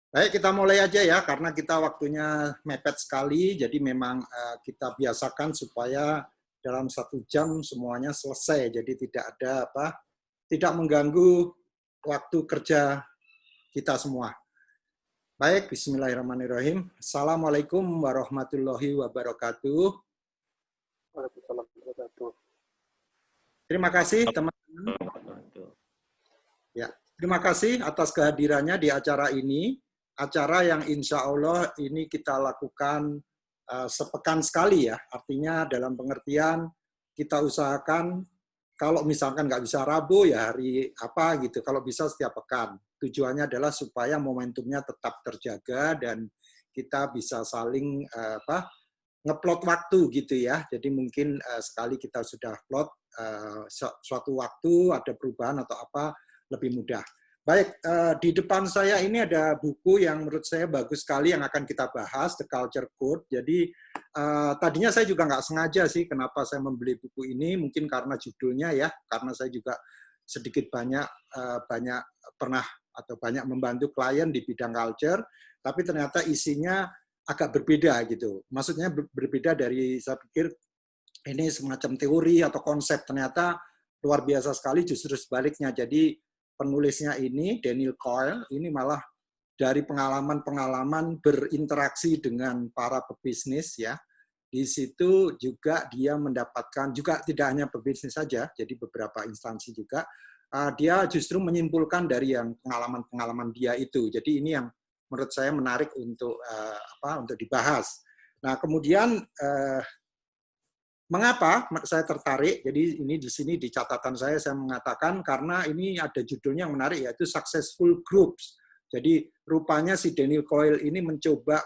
Baik, kita mulai aja ya, karena kita waktunya mepet sekali, jadi memang kita biasakan supaya dalam 1 jam semuanya selesai, jadi tidak ada tidak mengganggu waktu kerja kita semua. Baik, bismillahirrahmanirrahim. Assalamualaikum warahmatullahi wabarakatuh. Waalaikumsalam warahmatullahi wabarakatuh. Terima kasih teman-teman. Ya, terima kasih atas kehadirannya di acara ini. Acara yang insya Allah ini kita lakukan sepekan sekali ya. Artinya dalam pengertian kita usahakan kalau misalkan nggak bisa Rabu ya hari apa gitu. Kalau bisa setiap pekan. Tujuannya adalah supaya momentumnya tetap terjaga dan kita bisa saling ngeplot waktu gitu ya. Jadi mungkin sekali kita sudah plot suatu waktu ada perubahan atau apa lebih mudah. Baik, di depan saya ini ada buku yang menurut saya bagus sekali yang akan kita bahas, The Culture Code. Jadi tadinya saya juga nggak sengaja sih kenapa saya membeli buku ini, mungkin karena judulnya ya, karena saya juga sedikit banyak pernah atau banyak membantu klien di bidang culture, tapi ternyata isinya agak berbeda gitu. Maksudnya berbeda dari saya pikir ini semacam teori atau konsep, ternyata luar biasa sekali justru sebaliknya. Jadi penulisnya ini, Daniel Coyle, ini malah dari pengalaman-pengalaman berinteraksi dengan para pebisnis ya. Di situ juga dia mendapatkan, juga tidak hanya pebisnis saja, jadi beberapa instansi juga, dia justru menyimpulkan dari yang pengalaman-pengalaman dia itu. Jadi ini yang menurut saya menarik untuk untuk dibahas. Nah, kemudian mengapa saya tertarik? Jadi ini di sini di catatan saya mengatakan karena ini ada judulnya yang menarik yaitu Successful Groups. Jadi rupanya si Daniel Coyle ini mencoba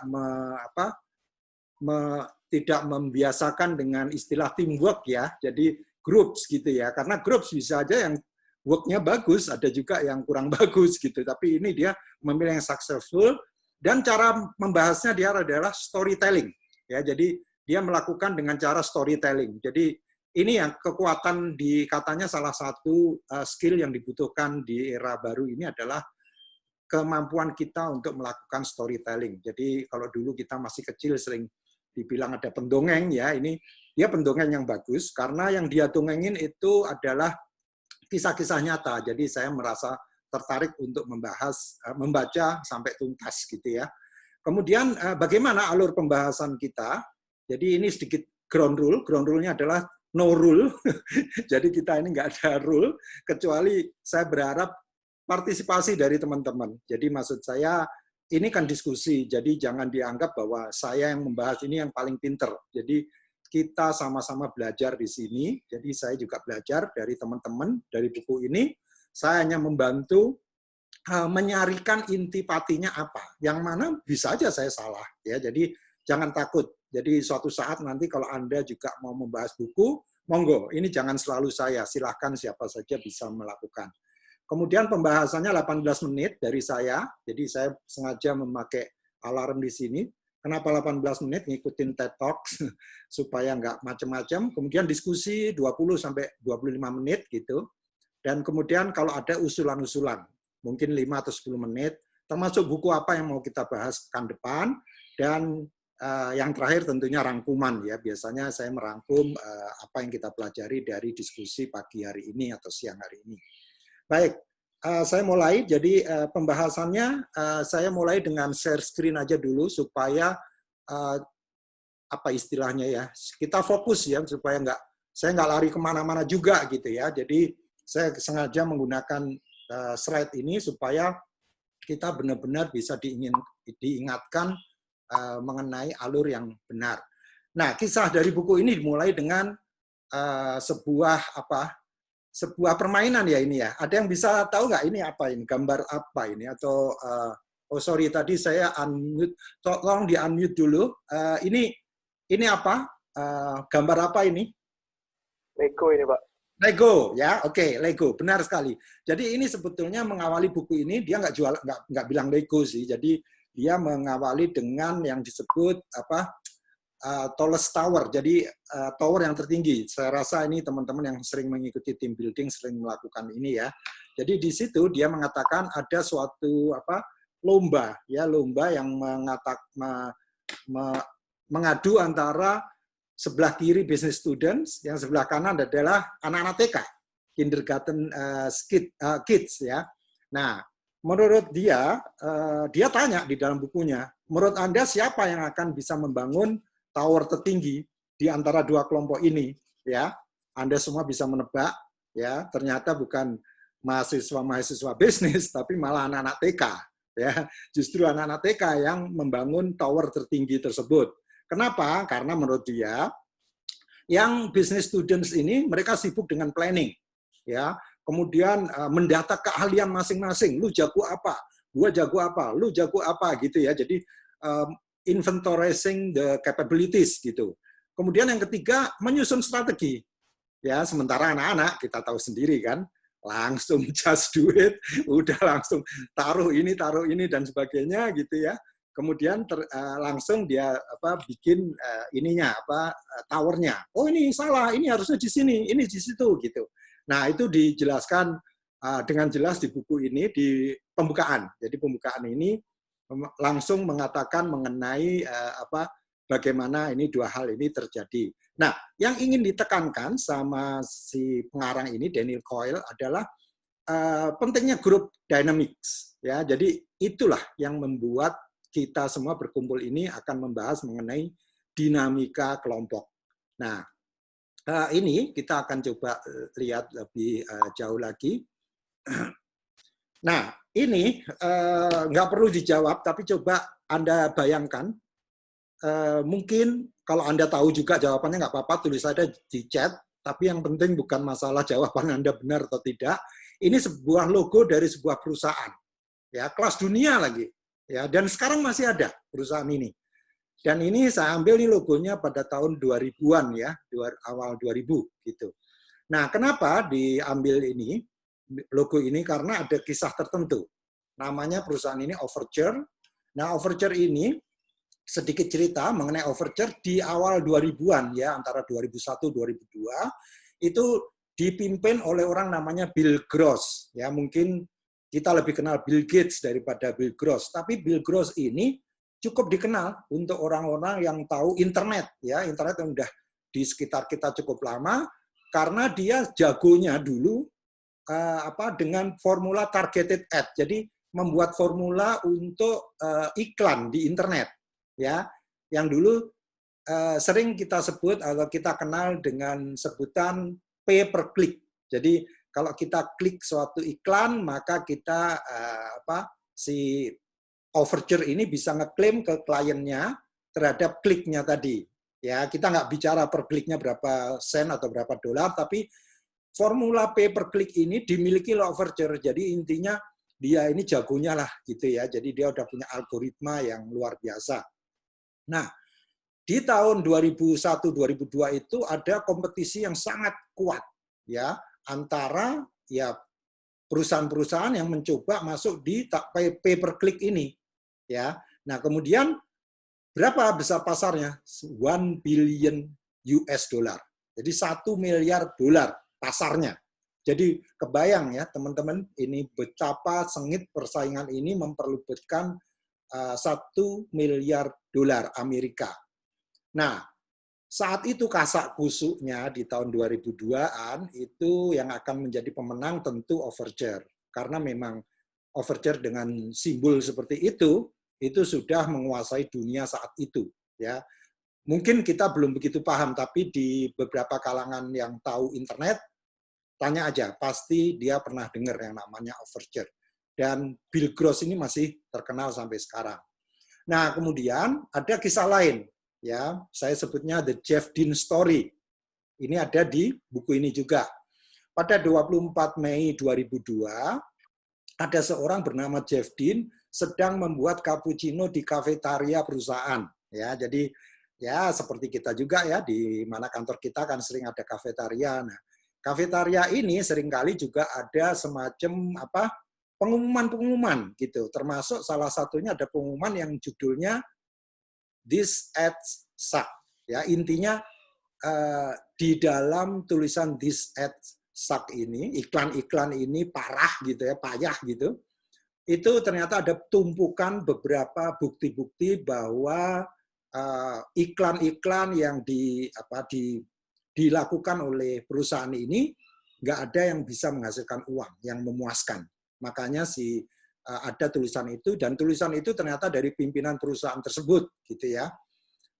tidak membiasakan dengan istilah teamwork ya. Jadi groups gitu ya. Karena groups bisa aja yang work-nya bagus, ada juga yang kurang bagus gitu. Tapi ini dia memilih yang successful dan cara membahasnya dia adalah storytelling. Ya, jadi dia melakukan dengan cara storytelling. Jadi ini yang kekuatan di katanya salah satu skill yang dibutuhkan di era baru ini adalah kemampuan kita untuk melakukan storytelling. Jadi kalau dulu kita masih kecil sering dibilang ada pendongeng ya, ini dia pendongeng yang bagus karena yang dia dongengin itu adalah kisah-kisah nyata. Jadi saya merasa tertarik untuk membaca sampai tuntas gitu ya. Kemudian bagaimana alur pembahasan kita? Jadi ini sedikit ground rule. Ground rule-nya adalah no rule. Jadi kita ini nggak ada rule, kecuali saya berharap partisipasi dari teman-teman. Jadi maksud saya, ini kan diskusi, jadi jangan dianggap bahwa saya yang membahas ini yang paling pinter. Jadi kita sama-sama belajar di sini, jadi saya juga belajar dari teman-teman, dari buku ini, saya hanya membantu menyarikan intipatinya apa, yang mana bisa aja saya salah ya. Jadi jangan takut. Jadi suatu saat nanti kalau Anda juga mau membahas buku, monggo. Ini jangan selalu saya, silahkan siapa saja bisa melakukan. Kemudian pembahasannya 18 menit dari saya. Jadi saya sengaja memakai alarm di sini. Kenapa 18 menit ngikutin TED Talks supaya nggak macam-macam. Kemudian diskusi 20 sampai 25 menit gitu. Dan kemudian kalau ada usulan-usulan mungkin 5 atau 10 menit, termasuk buku apa yang mau kita bahas pekan depan, dan yang terakhir tentunya rangkuman ya. Biasanya saya merangkum apa yang kita pelajari dari diskusi pagi hari ini atau siang hari ini. Baik, saya mulai. Jadi pembahasannya saya mulai dengan share screen aja dulu supaya apa istilahnya ya, kita fokus ya supaya saya nggak lari kemana-mana juga gitu ya. Jadi saya sengaja menggunakan slide ini supaya kita benar-benar bisa diingatkan mengenai alur yang benar. Nah, kisah dari buku ini dimulai dengan sebuah permainan ya ini ya. Ada yang bisa tahu nggak ini apa ini? Gambar apa ini? Atau oh sorry tadi saya unmute. Tolong di unmute dulu. Ini apa? Gambar apa ini? Lego ini, Pak. Lego, ya, oke, Lego, benar sekali. Jadi ini sebetulnya mengawali buku ini dia nggak bilang Lego sih. Jadi dia mengawali dengan yang disebut tallest tower. Jadi tower yang tertinggi. Saya rasa ini teman-teman yang sering mengikuti team building sering melakukan ini ya. Jadi di situ dia mengatakan ada suatu lomba yang mengadu antara sebelah kiri business students, yang sebelah kanan adalah anak-anak TK, kindergarten kids ya. Nah, menurut dia tanya di dalam bukunya, menurut Anda siapa yang akan bisa membangun tower tertinggi di antara dua kelompok ini? Ya, Anda semua bisa menebak, ya, ternyata bukan mahasiswa bisnis, tapi malah anak-anak TK. Ya, justru anak-anak TK yang membangun tower tertinggi tersebut. Kenapa? Karena menurut dia, yang business students ini mereka sibuk dengan planning, ya. Kemudian mendata keahlian masing-masing. Lu jago apa? Gua jago apa? Lu jago apa? Gitu ya. Jadi inventorizing the capabilities gitu. Kemudian yang ketiga menyusun strategi. Ya, sementara anak-anak kita tahu sendiri kan, langsung just do it, udah langsung taruh ini dan sebagainya gitu ya. Kemudian langsung dia bikin ininya towernya. Oh ini salah, ini harusnya di sini, ini di situ gitu. Nah itu dijelaskan dengan jelas di buku ini di pembukaan. Jadi pembukaan ini langsung mengatakan mengenai bagaimana ini dua hal ini terjadi. Nah yang ingin ditekankan sama si pengarang ini Daniel Coyle adalah pentingnya group dynamics ya. Jadi itulah yang membuat kita semua berkumpul ini akan membahas mengenai dinamika kelompok. Nah, ini kita akan coba lihat lebih jauh lagi. Nah, ini nggak perlu dijawab, tapi coba Anda bayangkan. Mungkin kalau Anda tahu juga jawabannya nggak apa-apa, tulis saja di chat. Tapi yang penting bukan masalah jawaban Anda benar atau tidak. Ini sebuah logo dari sebuah perusahaan, ya kelas dunia lagi. Ya, dan sekarang masih ada perusahaan ini. Dan ini saya ambil nih logonya pada tahun 2000-an ya, awal 2000 gitu. Nah, kenapa diambil ini logo ini? Karena ada kisah tertentu. Namanya perusahaan ini Overture. Nah, Overture ini sedikit cerita mengenai Overture di awal 2000-an ya, antara 2001 2002 itu dipimpin oleh orang namanya Bill Gross. Ya, mungkin kita lebih kenal Bill Gates daripada Bill Gross. Tapi Bill Gross ini cukup dikenal untuk orang-orang yang tahu internet. Ya, internet yang udah di sekitar kita cukup lama, karena dia jagonya dulu dengan formula targeted ad. Jadi membuat formula untuk iklan di internet. Ya, yang dulu sering kita sebut atau kita kenal dengan sebutan pay per click. Jadi kalau kita klik suatu iklan, maka kita si Overture ini bisa ngeklaim ke kliennya terhadap kliknya tadi. Ya, kita nggak bicara per kliknya berapa sen atau berapa dolar, tapi formula pay per click ini dimiliki oleh Overture. Jadi intinya dia ini jagonya lah gitu ya. Jadi dia udah punya algoritma yang luar biasa. Nah, di tahun 2001-2002 itu ada kompetisi yang sangat kuat ya antara ya perusahaan-perusahaan yang mencoba masuk di pay per click ini ya. Nah, kemudian berapa besar pasarnya? 1 billion US dollar. Jadi 1 miliar dolar pasarnya. Jadi kebayang ya teman-teman, ini betapa sengit persaingan ini memperlebutkan 1 miliar dolar Amerika. Nah, saat itu kasak kusuknya di tahun 2002-an itu yang akan menjadi pemenang tentu Overture. Karena memang Overture dengan simbol seperti itu sudah menguasai dunia saat itu. Ya, mungkin kita belum begitu paham, tapi di beberapa kalangan yang tahu internet, tanya aja, pasti dia pernah dengar yang namanya Overture. Dan Bill Gross ini masih terkenal sampai sekarang. Nah, kemudian ada kisah lain. Ya, saya sebutnya The Jeff Dean Story. Ini ada di buku ini juga. Pada 24 Mei 2002, ada seorang bernama Jeff Dean sedang membuat cappuccino di kafetaria perusahaan. Ya, jadi ya seperti kita juga ya, di mana kantor kita kan sering ada kafetaria. Nah, kafetaria ini seringkali juga ada semacam pengumuman-pengumuman gitu. Termasuk salah satunya ada pengumuman yang judulnya This ads suck. Ya, intinya di dalam tulisan This ads suck ini, iklan-iklan ini parah gitu ya, payah gitu. itu ternyata ada tumpukan beberapa bukti-bukti bahwa iklan-iklan yang dilakukan oleh perusahaan ini nggak ada yang bisa menghasilkan uang yang memuaskan. Makanya ada tulisan itu, dan tulisan itu ternyata dari pimpinan perusahaan tersebut, gitu ya.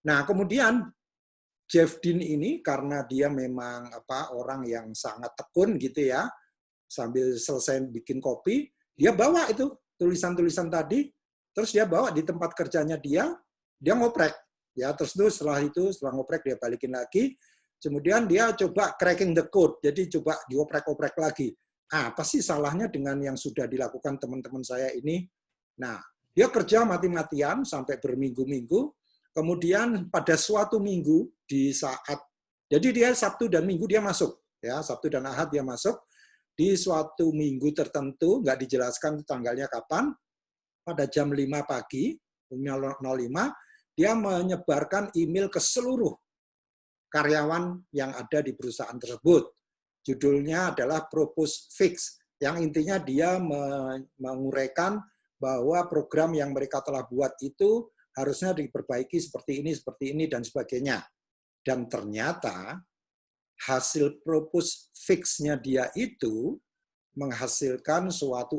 Nah, kemudian Jeff Dean ini karena dia memang orang yang sangat tekun, gitu ya, sambil selesai bikin kopi, dia bawa itu tulisan-tulisan tadi, terus dia bawa di tempat kerjanya dia ngoprek, ya. Terus setelah ngoprek dia balikin lagi. Kemudian dia coba cracking the code, jadi coba dioprek-oprek lagi. Apa sih salahnya dengan yang sudah dilakukan teman-teman saya ini? Nah, dia kerja mati-matian sampai berminggu-minggu. Kemudian pada suatu minggu jadi dia Sabtu dan Minggu dia masuk, ya, Sabtu dan Ahad dia masuk. Di suatu minggu tertentu, nggak dijelaskan tanggalnya kapan, pada jam 5 pagi, 05, dia menyebarkan email ke seluruh karyawan yang ada di perusahaan tersebut. Judulnya adalah Propose Fix, yang intinya dia menguraikan bahwa program yang mereka telah buat itu harusnya diperbaiki seperti ini, dan sebagainya. Dan ternyata hasil Propose Fix-nya dia itu menghasilkan suatu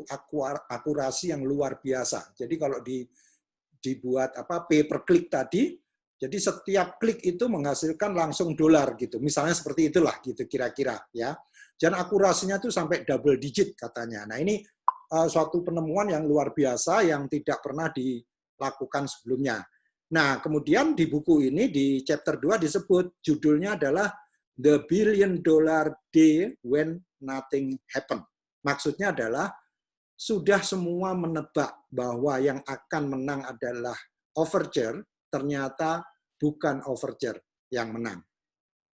akurasi yang luar biasa. Jadi kalau dibuat pay per click tadi, jadi setiap klik itu menghasilkan langsung dolar gitu. Misalnya seperti itulah gitu kira-kira, ya. Dan akurasinya itu sampai double digit katanya. Nah, ini suatu penemuan yang luar biasa yang tidak pernah dilakukan sebelumnya. Nah, kemudian di buku ini di chapter 2 disebut judulnya adalah The $1 Billion Day When Nothing Happened. Maksudnya adalah sudah semua menebak bahwa yang akan menang adalah Overture, ternyata bukan Overture yang menang.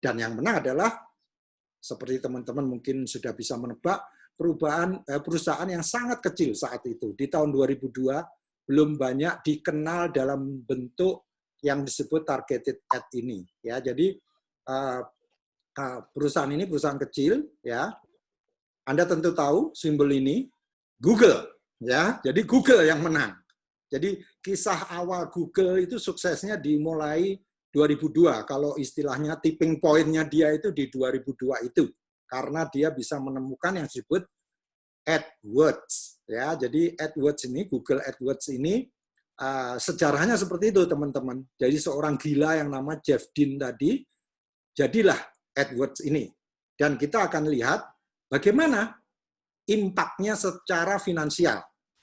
Dan yang menang adalah, seperti teman-teman mungkin sudah bisa menebak, perusahaan yang sangat kecil saat itu. Di tahun 2002, belum banyak dikenal dalam bentuk yang disebut targeted ad ini. Ya, jadi perusahaan ini perusahaan kecil, ya. Anda tentu tahu simbol ini, Google, ya. Jadi Google yang menang. Jadi kisah awal Google itu suksesnya dimulai 2002. Kalau istilahnya tipping point-nya dia itu di 2002 itu. Karena dia bisa menemukan yang disebut AdWords. Ya, jadi AdWords ini, Google AdWords ini, sejarahnya seperti itu teman-teman. Jadi seorang gila yang nama Jeff Dean tadi, jadilah AdWords ini. Dan kita akan lihat bagaimana impact-nya secara finansial.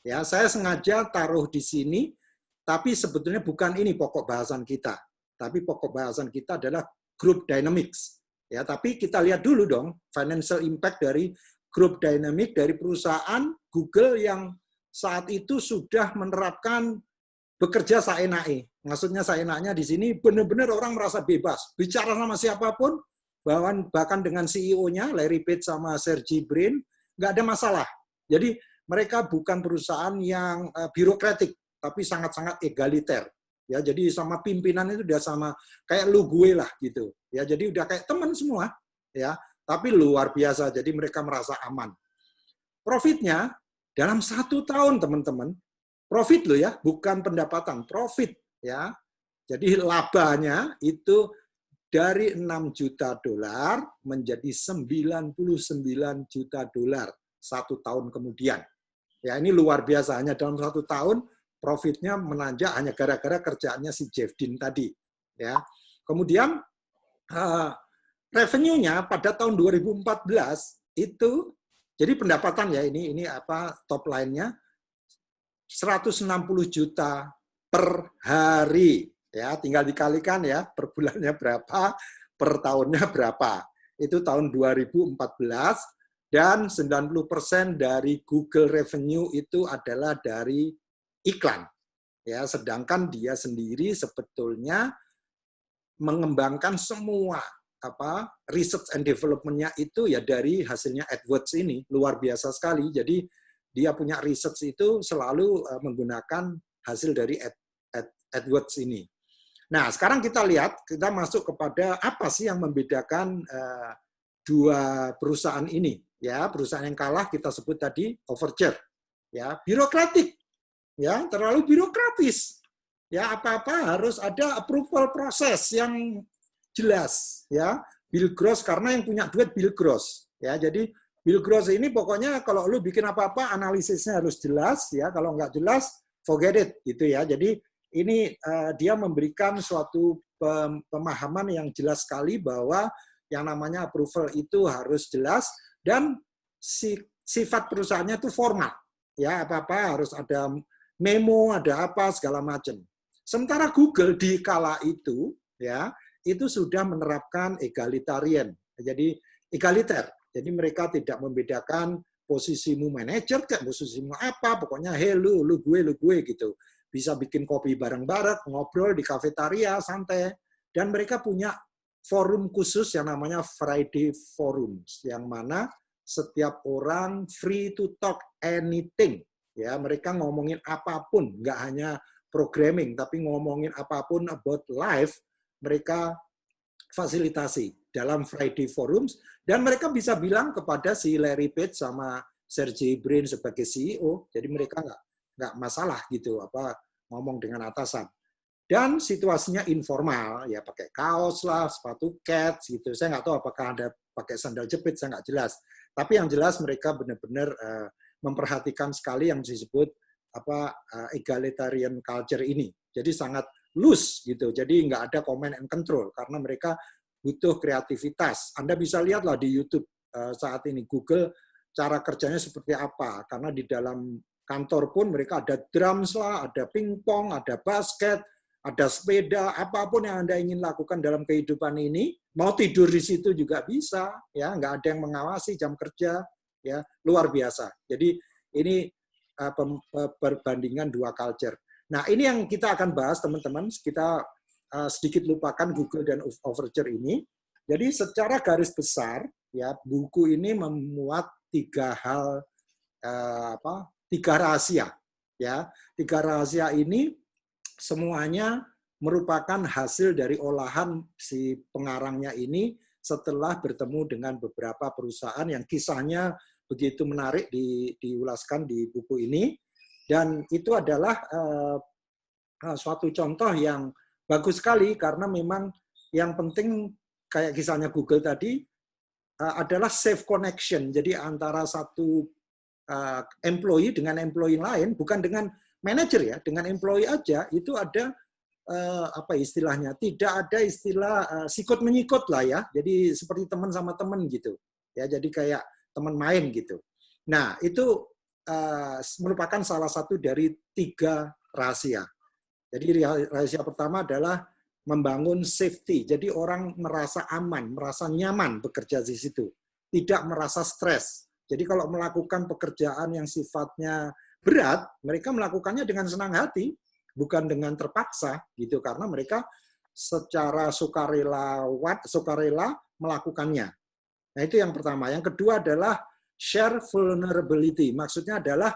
Ya, saya sengaja taruh di sini, tapi sebetulnya bukan ini pokok bahasan kita. Tapi pokok bahasan kita adalah group dynamics. Ya, tapi kita lihat dulu dong financial impact dari group dynamic dari perusahaan Google yang saat itu sudah menerapkan bekerja seenaknya. Maksudnya seenaknya di sini benar-benar orang merasa bebas bicara sama siapapun, bahkan dengan CEO-nya Larry Page sama Sergey Brin, nggak ada masalah. Jadi mereka bukan perusahaan yang birokratik, tapi sangat-sangat egaliter. Ya, jadi sama pimpinan itu udah sama kayak lu gue lah gitu. Ya, jadi udah kayak teman semua, ya. Tapi luar biasa. Jadi mereka merasa aman. Profitnya dalam 1 tahun, teman-teman. Profit loh ya, bukan pendapatan, profit ya. Jadi labanya itu dari 6 juta dolar menjadi 99 juta dolar 1 tahun kemudian. Ya, ini luar biasa, hanya dalam 1 tahun profitnya menanjak hanya gara-gara kerjaannya si Jeff Dean tadi. Ya, kemudian revenue-nya pada tahun 2014 itu, jadi pendapatan ya ini top line-nya 160 juta per hari. Ya, tinggal dikalikan ya per bulannya berapa, per tahunnya berapa. Itu tahun 2014. Dan 90% dari Google revenue itu adalah dari iklan. Ya, sedangkan dia sendiri sebetulnya mengembangkan semua research and development-nya itu ya dari hasilnya AdWords ini. Luar biasa sekali. Jadi dia punya research itu selalu menggunakan hasil dari AdWords ini. Nah, sekarang kita lihat, kita masuk kepada apa sih yang membedakan dua perusahaan ini. Ya, perusahaan yang kalah kita sebut tadi Overture. ya, birokratik, ya, terlalu birokratis. Ya, apa-apa harus ada approval proses yang jelas, ya. Bill Gross, karena yang punya duit Bill Gross, ya. Jadi Bill Gross ini pokoknya kalau lu bikin apa-apa analisisnya harus jelas, ya. Kalau nggak jelas, forget it, gitu ya. Jadi ini dia memberikan suatu pemahaman yang jelas sekali bahwa yang namanya approval itu harus jelas dan sifat perusahaannya itu formal, ya, apa-apa harus ada memo, ada apa segala macam. Sementara Google di kala itu, ya, itu sudah menerapkan egalitarian, jadi egaliter. Jadi mereka tidak membedakan posisimu manajer, kayak posisimu apa, pokoknya hey lu gue gitu. Bisa bikin kopi bareng-bareng, ngobrol di kafetaria, santai. Dan mereka punya forum khusus yang namanya Friday Forums, yang mana setiap orang free to talk anything. Ya, mereka ngomongin apapun, nggak hanya programming, tapi ngomongin apapun about life, mereka fasilitasi dalam Friday Forums, dan mereka bisa bilang kepada si Larry Page sama Sergey Brin sebagai CEO, jadi mereka nggak masalah gitu apa ngomong dengan atasan. Dan situasinya informal, ya pakai kaos lah, sepatu Keds gitu. Saya nggak tahu apakah ada pakai sandal jepit, saya nggak jelas. Tapi yang jelas mereka benar-benar memperhatikan sekali yang disebut egalitarian culture ini. Jadi sangat loose gitu. Jadi nggak ada command and control karena mereka butuh kreativitas. Anda bisa lihatlah di YouTube saat ini Google cara kerjanya seperti apa. Karena di dalam kantor pun mereka ada drums lah, ada pingpong, ada basket, ada sepeda, apapun yang Anda ingin lakukan dalam kehidupan ini, mau tidur di situ juga bisa, ya, nggak ada yang mengawasi jam kerja, ya, luar biasa. Jadi ini perbandingan dua culture. Nah, ini yang kita akan bahas, teman-teman. Kita sedikit lupakan Google dan Overture ini. Jadi secara garis besar, ya, buku ini memuat tiga hal, tiga rahasia, ya. Tiga rahasia ini semuanya merupakan hasil dari olahan si pengarangnya ini setelah bertemu dengan beberapa perusahaan yang kisahnya begitu menarik diulaskan di buku ini. Dan itu adalah suatu contoh yang bagus sekali karena memang yang penting kayak kisahnya Google tadi adalah safe connection. Jadi antara satu employee dengan employee lain, bukan dengan manager ya, dengan employee aja itu ada apa istilahnya? Tidak ada istilah sikut menyikut lah ya. Jadi seperti teman sama teman gitu. Ya, jadi kayak teman main gitu. Nah, itu merupakan salah satu dari tiga rahasia. Jadi rahasia pertama adalah membangun safety. Jadi orang merasa aman, merasa nyaman bekerja di situ. Tidak merasa stres. Jadi kalau melakukan pekerjaan yang sifatnya berat, mereka melakukannya dengan senang hati, bukan dengan terpaksa gitu, karena mereka secara sukarela melakukannya. Nah, itu yang pertama. Yang kedua adalah share vulnerability. Maksudnya adalah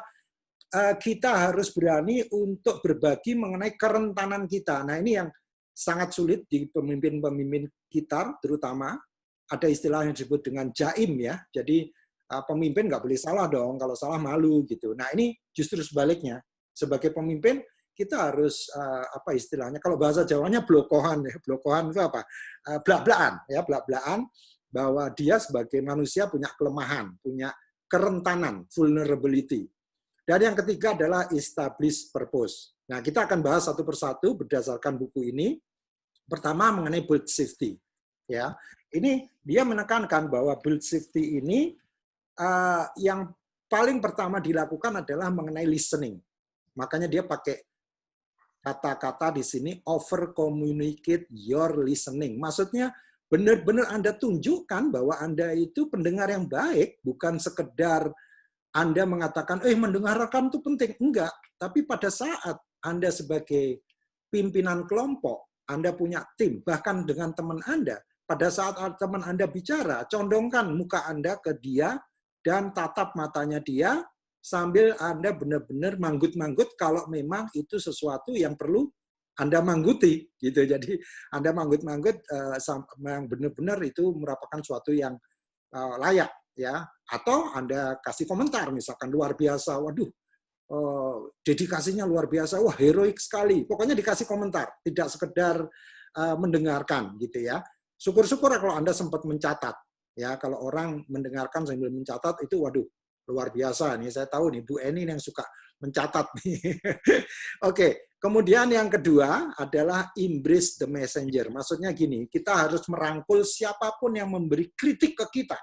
kita harus berani untuk berbagi mengenai kerentanan kita. Nah, ini yang sangat sulit di pemimpin-pemimpin kita, terutama ada istilah yang disebut dengan jaim ya. Jadi pemimpin nggak boleh salah dong, kalau salah malu gitu. Nah, ini justru sebaliknya. Sebagai pemimpin kita harus apa istilahnya? Kalau bahasa Jawanya blokohan ya. Blokohan itu apa? Blak-blakan ya, blak-blakan bahwa dia sebagai manusia punya kelemahan, punya kerentanan, vulnerability. Dan yang ketiga adalah establish purpose. Nah, kita akan bahas satu persatu berdasarkan buku ini. Pertama mengenai build safety. Ya, ini dia menekankan bahwa build safety ini yang paling pertama dilakukan adalah mengenai listening. Makanya dia pakai kata-kata di sini over communicate your listening. Maksudnya benar-benar Anda tunjukkan bahwa Anda itu pendengar yang baik, bukan sekedar Anda mengatakan, mendengarkan itu penting. Enggak. Tapi pada saat Anda sebagai pimpinan kelompok, Anda punya tim, bahkan dengan teman Anda, pada saat teman Anda bicara, condongkan muka Anda ke dia dan tatap matanya dia, sambil Anda benar-benar manggut-manggut kalau memang itu sesuatu yang perlu Anda mangguti. Gitu. Jadi Anda manggut-manggut yang benar-benar itu merupakan suatu yang layak. Ya, atau Anda kasih komentar, misalkan luar biasa, waduh, dedikasinya luar biasa, wah heroik sekali. Pokoknya dikasih komentar, tidak sekedar mendengarkan gitu ya. Syukur-syukur kalau Anda sempat mencatat. Ya, kalau orang mendengarkan sambil mencatat itu waduh luar biasa nih. Saya tahu nih Bu Eni yang suka mencatat nih. Oke, kemudian yang kedua adalah embrace the messenger. Maksudnya gini, kita harus merangkul siapapun yang memberi kritik ke kita.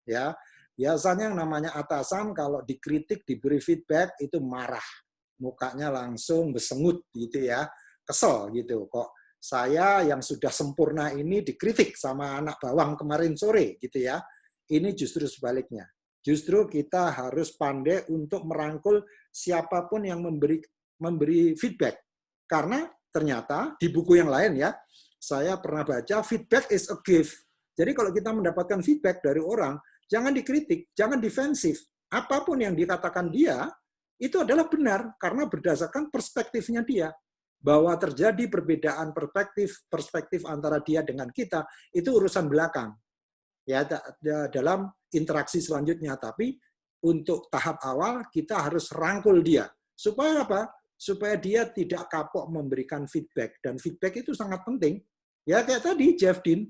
Ya, biasanya yang namanya atasan kalau dikritik, diberi feedback itu marah, mukanya langsung bersengut gitu ya, kesel gitu. Kok saya yang sudah sempurna ini dikritik sama anak bawang kemarin sore gitu ya. Ini justru sebaliknya. Justru kita harus pandai untuk merangkul siapapun yang memberi feedback. Karena ternyata di buku yang lain ya, saya pernah baca feedback is a gift. Jadi kalau kita mendapatkan feedback dari orang, jangan dikritik, jangan defensif. Apapun yang dikatakan dia, itu adalah benar karena berdasarkan perspektifnya dia. Bahwa terjadi perbedaan perspektif antara dia dengan kita, itu urusan belakang. Ya, dalam interaksi selanjutnya. Tapi untuk tahap awal, kita harus rangkul dia. Supaya apa? Supaya dia tidak kapok memberikan feedback. Dan feedback itu sangat penting. Ya, kayak tadi, Jeff Dean.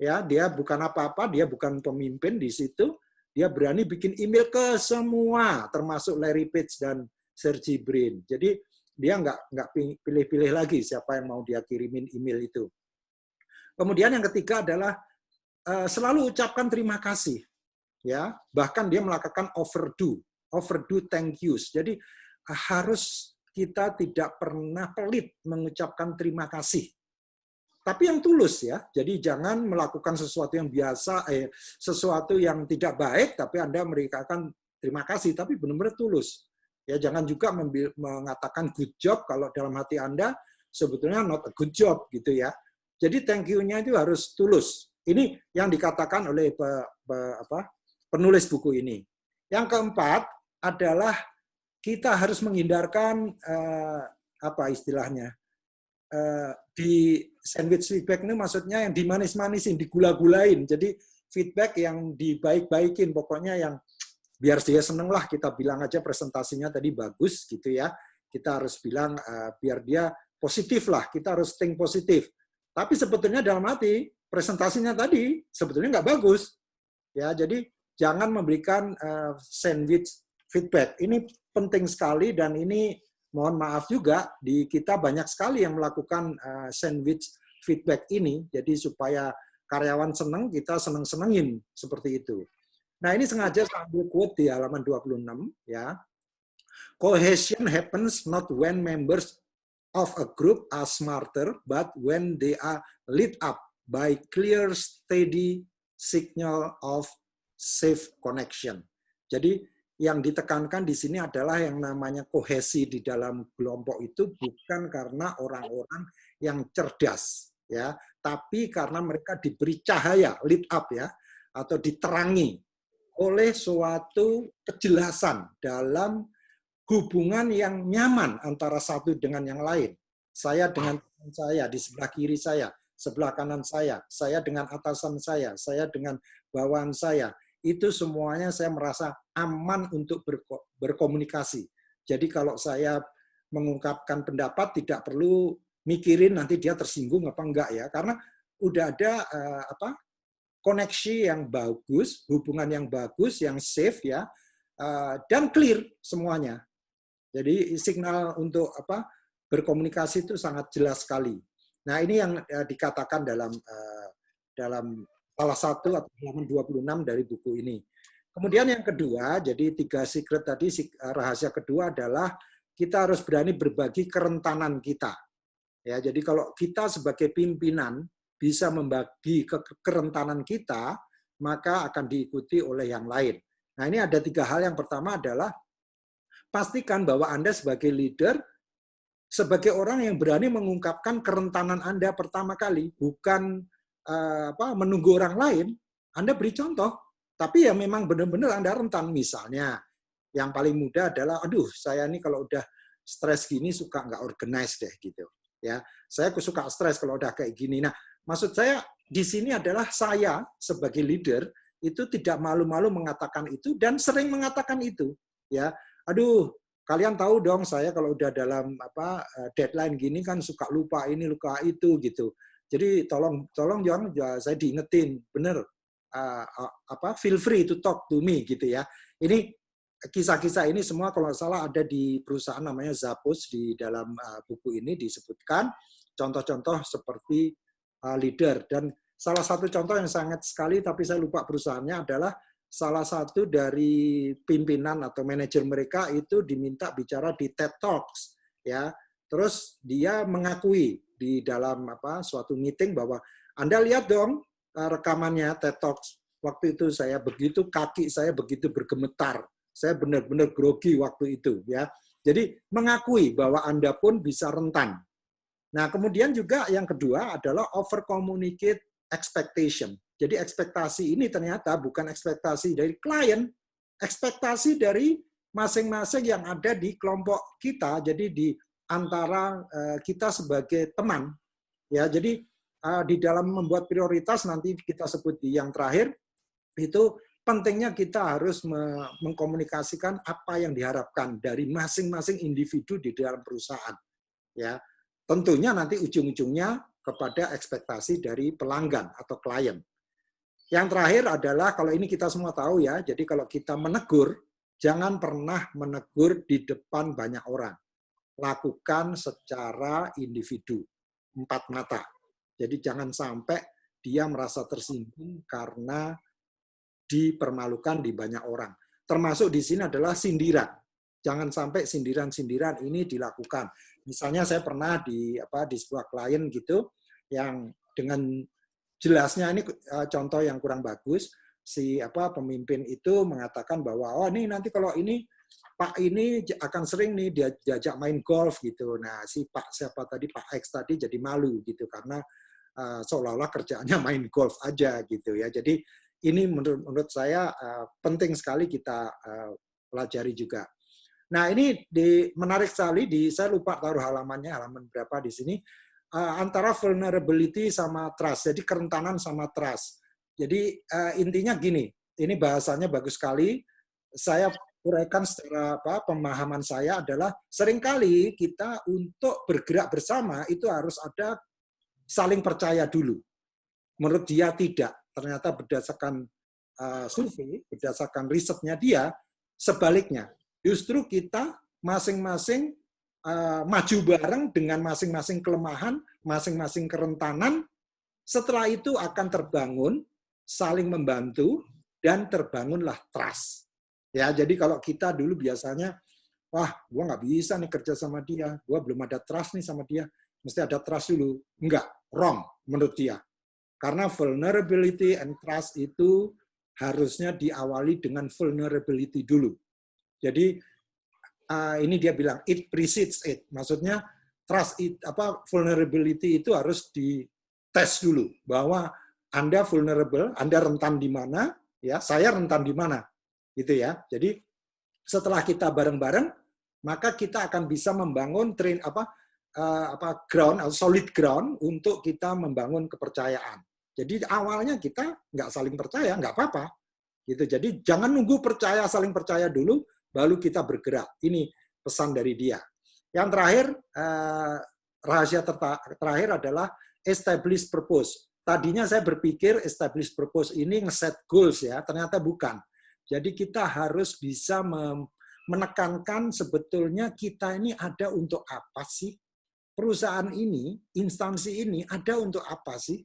Ya, dia bukan apa-apa, dia bukan pemimpin di situ. Dia berani bikin email ke semua, termasuk Larry Page dan Sergey Brin. Jadi, dia nggak pilih-pilih lagi siapa yang mau dia kirimin email itu. Kemudian yang ketiga adalah selalu ucapkan terima kasih. Ya, bahkan dia melakukan overdo thank yous. Jadi harus kita tidak pernah pelit mengucapkan terima kasih. Tapi yang tulus ya. Jadi jangan melakukan sesuatu yang biasa, sesuatu yang tidak baik, tapi Anda memberikan terima kasih, tapi benar-benar tulus. Ya, jangan juga mengatakan good job kalau dalam hati Anda sebetulnya not a good job gitu ya. Jadi thank you-nya itu harus tulus. Ini yang dikatakan oleh penulis buku ini. Yang keempat adalah kita harus menghindarkan apa istilahnya? Di sandwich feedback ini maksudnya yang dimanis-manisin, digula-gulain. Jadi feedback yang dibaik-baikin, pokoknya yang biar dia seneng lah, kita bilang aja presentasinya tadi bagus gitu ya. Kita harus bilang biar dia positif lah, kita harus think positif. Tapi sebetulnya dalam hati presentasinya tadi sebetulnya nggak bagus. Ya, jadi jangan memberikan sandwich feedback. Ini penting sekali dan ini mohon maaf juga di kita banyak sekali yang melakukan sandwich feedback ini. Jadi supaya karyawan seneng, kita seneng-senengin seperti itu. Nah, ini sengaja saya ambil quote di halaman 26 ya. Cohesion happens not when members of a group are smarter, but when they are lit up by clear, steady signal of safe connection. Jadi yang ditekankan di sini adalah yang namanya kohesi di dalam kelompok itu bukan karena orang-orang yang cerdas ya, tapi karena mereka diberi cahaya, lit up ya, atau diterangi oleh suatu kejelasan dalam hubungan yang nyaman antara satu dengan yang lain. Saya dengan teman saya, di sebelah kiri saya, sebelah kanan saya dengan atasan saya dengan bawahan saya. Itu semuanya saya merasa aman untuk berkomunikasi. Jadi kalau saya mengungkapkan pendapat tidak perlu mikirin nanti dia tersinggung apa enggak ya, karena udah ada koneksi yang bagus, hubungan yang bagus, yang safe ya, dan clear semuanya. Jadi signal untuk berkomunikasi itu sangat jelas sekali. Nah, ini yang dikatakan dalam salah satu atau halaman 26 dari buku ini. Kemudian yang kedua, jadi 3 secret tadi, rahasia kedua adalah kita harus berani berbagi kerentanan kita. Ya, jadi kalau kita sebagai pimpinan bisa membagi kerentanan kita, maka akan diikuti oleh yang lain. Nah, ini ada 3 hal. Yang pertama adalah pastikan bahwa Anda sebagai leader, sebagai orang yang berani mengungkapkan kerentanan Anda pertama kali, bukan menunggu orang lain. Anda beri contoh, tapi ya memang benar-benar Anda rentan. Misalnya, yang paling mudah adalah, aduh, saya ini kalau udah stres gini suka nggak organize deh gitu. Ya, saya suka stres kalau udah kayak gini. Nah, maksud saya di sini adalah saya sebagai leader itu tidak malu-malu mengatakan itu dan sering mengatakan itu. Ya, aduh, kalian tahu dong saya kalau udah dalam deadline gini kan suka lupa ini lupa itu gitu. Jadi tolong jangan saya diingetin, bener feel free to talk to me gitu ya. Ini kisah-kisah ini semua kalau nggak salah ada di perusahaan namanya Zappos, di dalam buku ini disebutkan contoh-contoh seperti leader. Dan salah satu contoh yang sangat sekali tapi saya lupa perusahaannya adalah salah satu dari pimpinan atau manajer mereka itu diminta bicara di TED Talks ya. Terus dia mengakui di dalam suatu meeting bahwa Anda lihat dong rekamannya TED Talks. Waktu itu kaki saya begitu bergemetar. Saya benar-benar grogi waktu itu ya. Jadi mengakui bahwa Anda pun bisa rentan. Nah, kemudian juga yang kedua adalah over communicate expectation. Jadi ekspektasi ini ternyata bukan ekspektasi dari klien, ekspektasi dari masing-masing yang ada di kelompok kita, jadi di antara kita sebagai teman. Ya, jadi di dalam membuat prioritas nanti kita sebut di yang terakhir, itu pentingnya kita harus mengkomunikasikan apa yang diharapkan dari masing-masing individu di dalam perusahaan. Ya, tentunya nanti ujung-ujungnya kepada ekspektasi dari pelanggan atau klien. Yang terakhir adalah, kalau ini kita semua tahu ya, jadi kalau kita menegur, jangan pernah menegur di depan banyak orang. Lakukan secara individu, 4 mata. Jadi jangan sampai dia merasa tersinggung karena dipermalukan di banyak orang. Termasuk di sini adalah sindiran. Jangan sampai sindiran-sindiran ini dilakukan. Misalnya saya pernah di sebuah klien gitu, yang dengan jelasnya ini contoh yang kurang bagus, si pemimpin itu mengatakan bahwa ini nanti kalau ini Pak ini akan sering nih diajak main golf gitu. Nah, si Pak siapa tadi, Pak X tadi jadi malu gitu karena seolah-olah kerjaannya main golf aja gitu ya. Jadi ini menurut saya penting sekali kita pelajari juga. Nah, ini menarik sekali, saya lupa taruh halaman berapa di sini, antara vulnerability sama trust, jadi kerentanan sama trust. Jadi intinya gini, ini bahasanya bagus sekali, saya uraikan secara pemahaman saya adalah seringkali kita untuk bergerak bersama itu harus ada saling percaya dulu. Menurut dia tidak, ternyata berdasarkan survei, berdasarkan risetnya dia, sebaliknya. Justru kita masing-masing maju bareng dengan masing-masing kelemahan, masing-masing kerentanan, setelah itu akan terbangun, saling membantu, dan terbangunlah trust. Ya, jadi kalau kita dulu biasanya, wah, gua nggak bisa nih kerja sama dia, gua belum ada trust nih sama dia, mesti ada trust dulu. Enggak, wrong menurut dia. Karena vulnerability and trust itu harusnya diawali dengan vulnerability dulu. Jadi ini dia bilang it precedes it, maksudnya trust vulnerability itu harus dites dulu bahwa Anda vulnerable, Anda rentan di mana, ya saya rentan di mana, gitu ya. Jadi setelah kita bareng-bareng, maka kita akan bisa membangun ground atau solid ground untuk kita membangun kepercayaan. Jadi awalnya kita nggak saling percaya, nggak apa-apa, gitu. Jadi jangan nunggu saling percaya dulu, baru kita bergerak. Ini pesan dari dia. Yang terakhir, rahasia terakhir adalah establish purpose. Tadinya saya berpikir establish purpose ini nge-set goals ya, ternyata bukan. Jadi kita harus bisa menekankan sebetulnya kita ini ada untuk apa sih? Perusahaan ini, instansi ini ada untuk apa sih?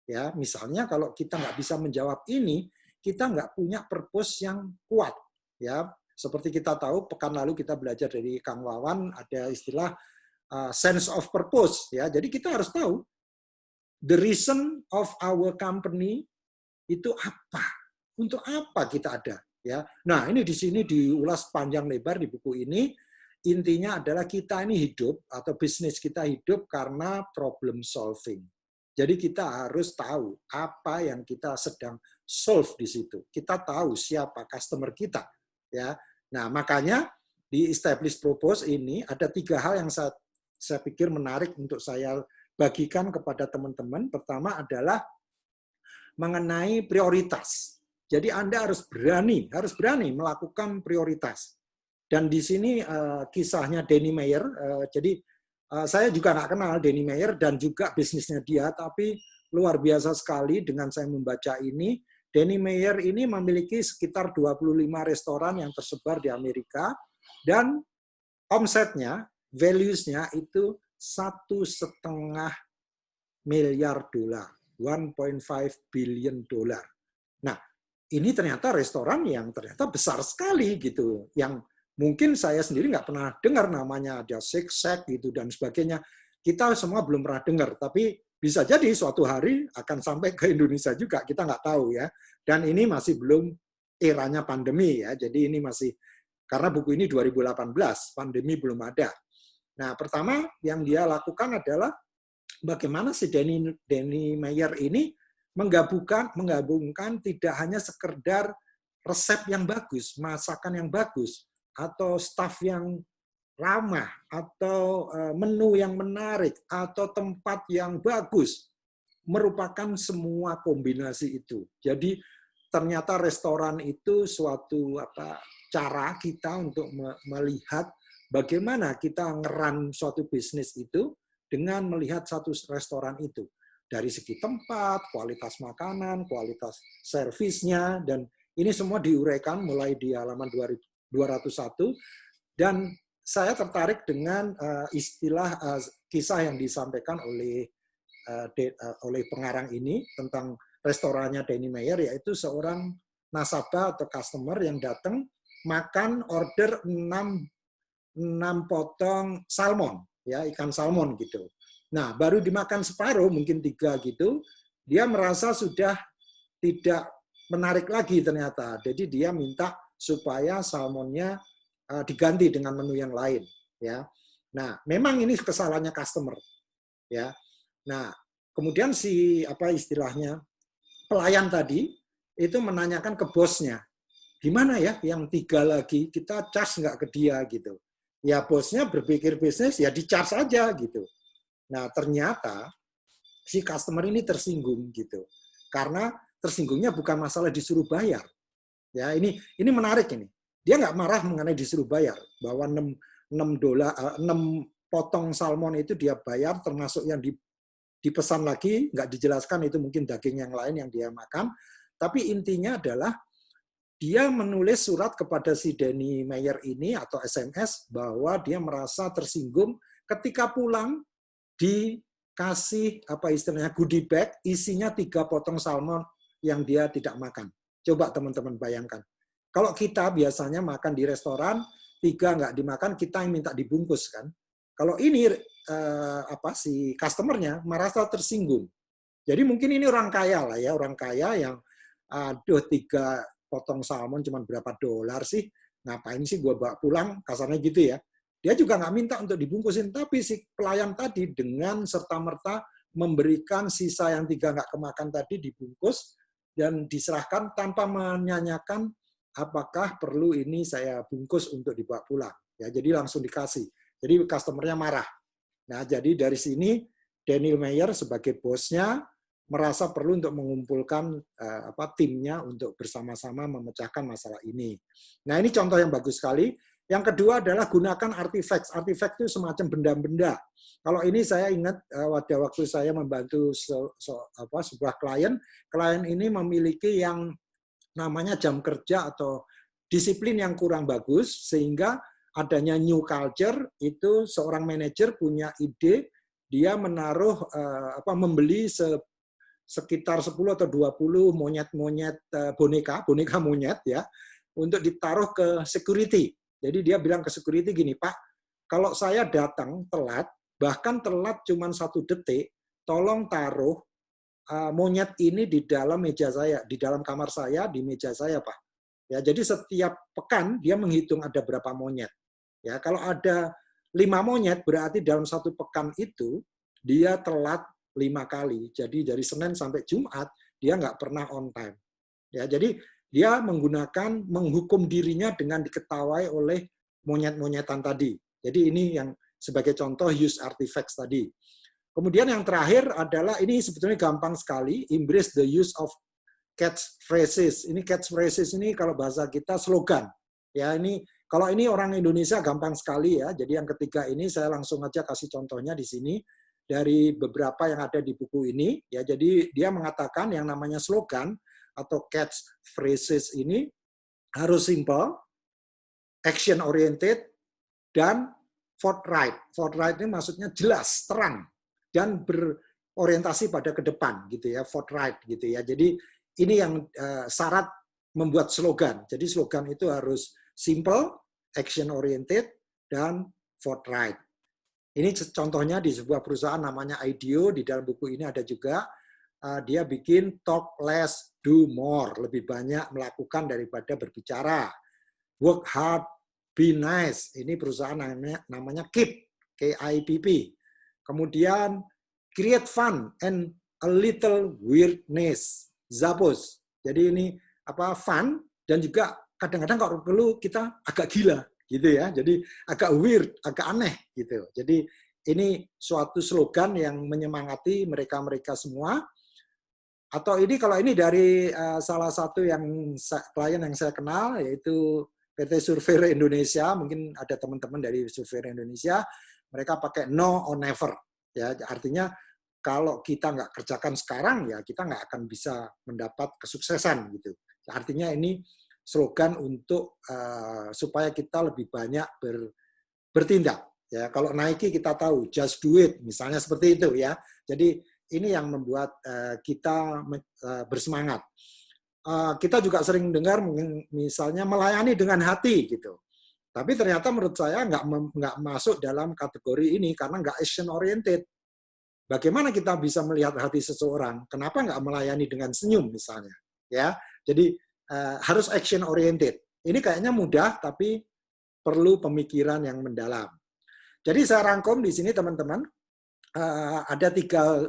Ya, misalnya kalau kita nggak bisa menjawab ini, kita nggak punya purpose yang kuat. Ya, seperti kita tahu pekan lalu kita belajar dari Kang Wawan ada istilah sense of purpose. Ya, jadi kita harus tahu the reason of our company itu apa, untuk apa kita ada. Ya, nah ini di sini diulas panjang lebar di buku ini. Intinya adalah kita ini hidup atau bisnis kita hidup karena problem solving. Jadi kita harus tahu apa yang kita sedang solve di situ. Kita tahu siapa customer kita, ya. Nah, makanya di establish purpose ini ada 3 hal yang saya pikir menarik untuk saya bagikan kepada teman-teman. Pertama adalah mengenai prioritas. Jadi Anda harus berani melakukan prioritas. Dan di sini kisahnya Danny Meyer. Jadi saya juga nggak kenal Danny Meyer dan juga bisnisnya dia, tapi luar biasa sekali dengan saya membaca ini. Danny Meyer ini memiliki sekitar 25 restoran yang tersebar di Amerika dan omsetnya, values-nya itu 1,5 miliar dolar, 1,5 billion dollar. Nah, ini ternyata restoran yang ternyata besar sekali gitu, yang mungkin saya sendiri nggak pernah dengar namanya, ada Six Shack gitu dan sebagainya. Kita semua belum pernah dengar, tapi bisa jadi suatu hari akan sampai ke Indonesia juga, kita nggak tahu ya. Dan ini masih belum eranya pandemi ya, jadi ini masih, karena buku ini 2018, pandemi belum ada. Nah, pertama yang dia lakukan adalah bagaimana si Danny Meyer ini menggabungkan tidak hanya sekedar resep yang bagus, masakan yang bagus, atau staff yang ramah, atau menu yang menarik, atau tempat yang bagus, merupakan semua kombinasi itu. Jadi ternyata restoran itu suatu cara kita untuk melihat bagaimana kita ngeran suatu bisnis itu dengan melihat satu restoran itu. Dari segi tempat, kualitas makanan, kualitas servisnya, dan ini semua diuraikan mulai di halaman 201. Dan saya tertarik dengan istilah kisah yang disampaikan oleh pengarang ini tentang restorannya Danny Meyer, yaitu seorang nasabah atau customer yang datang makan order 6 potong salmon, ya, ikan salmon gitu. Nah, baru dimakan separuh, mungkin 3 gitu, dia merasa sudah tidak menarik lagi ternyata. Jadi dia minta supaya salmonnya diganti dengan menu yang lain, ya. Nah, memang ini kesalahannya customer, ya. Nah, kemudian istilahnya pelayan tadi itu menanyakan ke bosnya, gimana ya yang 3 lagi kita charge nggak ke dia gitu. Ya bosnya berpikir bisnis ya di charge aja gitu. Nah ternyata si customer ini tersinggung gitu, karena tersinggungnya bukan masalah disuruh bayar. Ya ini menarik ini. Dia nggak marah mengenai disuruh bayar, bahwa 6 potong salmon itu dia bayar, termasuk yang dipesan lagi, nggak dijelaskan itu mungkin daging yang lain yang dia makan. Tapi intinya adalah dia menulis surat kepada si Danny Meyer ini atau SMS bahwa dia merasa tersinggung ketika pulang dikasih istilahnya goodie bag isinya 3 potong salmon yang dia tidak makan. Coba teman-teman bayangkan. Kalau kita biasanya makan di restoran, 3 nggak dimakan, kita yang minta dibungkus kan. Kalau ini si customernya merasa tersinggung. Jadi mungkin ini orang kaya lah ya, orang kaya yang 3 potong salmon cuma berapa dolar sih, ngapain sih gue bawa pulang, kasarnya gitu ya. Dia juga nggak minta untuk dibungkusin, tapi si pelayan tadi dengan serta-merta memberikan sisa yang 3 nggak kemakan tadi dibungkus dan diserahkan tanpa menanyakan apakah perlu ini saya bungkus untuk dibawa pulang. Ya, jadi langsung dikasih. Jadi customernya marah. Nah, jadi dari sini Danny Meyer sebagai bosnya merasa perlu untuk mengumpulkan timnya untuk bersama-sama memecahkan masalah ini. Nah, ini contoh yang bagus sekali. Yang kedua adalah gunakan artifacts. Artifacts itu semacam benda-benda. Kalau ini saya ingat waktu saya membantu sebuah klien ini memiliki yang namanya jam kerja atau disiplin yang kurang bagus, sehingga adanya new culture itu seorang manajer punya ide, dia menaruh membeli sekitar 10 atau 20 monyet-monyet boneka monyet ya, untuk ditaruh ke security. Jadi dia bilang ke security gini, Pak, kalau saya datang telat, bahkan telat cuma 1 detik, tolong taruh monyet ini di dalam meja saya, di dalam kamar saya, di meja saya, Pak. Ya, jadi setiap pekan dia menghitung ada berapa monyet. Ya, kalau ada 5 monyet berarti dalam 1 pekan itu dia telat 5 kali. Jadi dari Senin sampai Jumat dia nggak pernah on time. Ya, jadi dia menghukum dirinya dengan diketawai oleh monyet-monyetan tadi. Jadi ini yang sebagai contoh use artifacts tadi. Kemudian yang terakhir adalah, ini sebetulnya gampang sekali, embrace the use of catchphrases. Ini catchphrases ini kalau bahasa kita slogan. Ya, ini Kalau ini orang Indonesia gampang sekali ya. Jadi yang ketiga ini saya langsung aja kasih contohnya di sini dari beberapa yang ada di buku ini. Ya, jadi dia mengatakan yang namanya slogan atau catchphrases ini harus simple, action oriented, dan forthright. Forthright ini maksudnya jelas, terang, dan berorientasi pada ke depan gitu ya, forthright gitu ya. Jadi ini yang syarat membuat slogan. Jadi slogan itu harus simple, action oriented, dan forthright. Ini contohnya di sebuah perusahaan namanya IDEO, di dalam buku ini ada juga dia bikin talk less, do more, lebih banyak melakukan daripada berbicara. Work hard, be nice. Ini perusahaan namanya KIPP, KIPP. Kemudian create fun and a little weirdness, Zappos. Jadi ini fun dan juga kadang-kadang kalau perlu kita agak gila gitu ya. Jadi agak weird, agak aneh gitu. Jadi ini suatu slogan yang menyemangati mereka-mereka semua. Atau ini kalau ini dari salah satu yang klien yang saya kenal, yaitu PT Surveyor Indonesia. Mungkin ada teman-teman dari Surveyor Indonesia, mereka pakai no or never. Ya, artinya kalau kita nggak kerjakan sekarang, ya kita nggak akan bisa mendapat kesuksesan gitu. Artinya ini slogan untuk supaya kita lebih banyak bertindak. Ya, kalau Nike kita tahu just do it, misalnya seperti itu ya. Jadi ini yang membuat kita bersemangat. Kita juga sering dengar misalnya melayani dengan hati gitu. Tapi ternyata menurut saya nggak masuk dalam kategori ini karena nggak action oriented. Bagaimana kita bisa melihat hati seseorang? Kenapa nggak melayani dengan senyum misalnya? Ya, jadi harus action oriented. Ini kayaknya mudah tapi perlu pemikiran yang mendalam. Jadi saya rangkum di sini teman-teman, ada tiga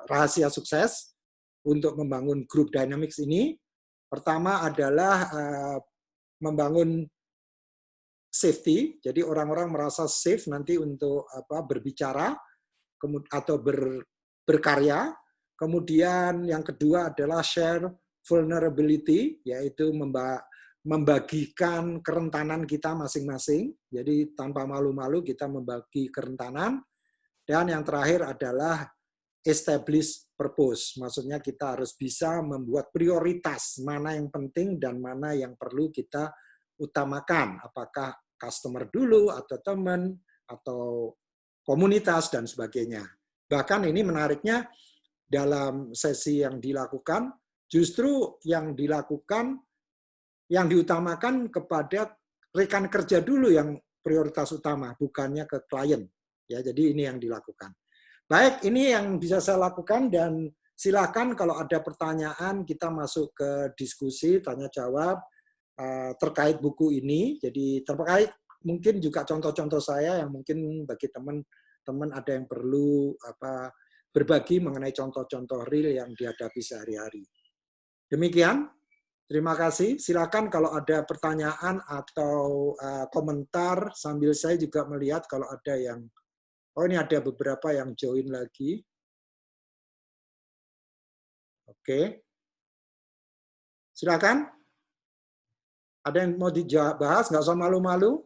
rahasia sukses untuk membangun group dynamics ini. Pertama adalah membangun safety, jadi orang-orang merasa safe nanti untuk berbicara atau berkarya. Kemudian yang kedua adalah share vulnerability, yaitu membagikan kerentanan kita masing-masing. Jadi tanpa malu-malu kita membagi kerentanan. Dan yang terakhir adalah establish purpose. Maksudnya kita harus bisa membuat prioritas mana yang penting dan mana yang perlu kita utamakan. Apakah customer dulu atau teman atau komunitas dan sebagainya. Bahkan ini menariknya dalam sesi yang dilakukan, justru yang diutamakan kepada rekan kerja dulu yang prioritas utama, bukannya ke klien. Ya, jadi ini yang dilakukan. Baik, ini yang bisa saya lakukan dan silakan kalau ada pertanyaan kita masuk ke diskusi tanya jawab terkait buku ini. Jadi terkait mungkin juga contoh-contoh saya yang mungkin bagi teman-teman ada yang perlu berbagi mengenai contoh-contoh real yang dihadapi sehari-hari. Demikian. Terima kasih. Silakan kalau ada pertanyaan atau komentar sambil saya juga melihat kalau ada yang ini ada beberapa yang join lagi. Oke. Silakan. Ada yang mau dibahas, nggak usah malu-malu.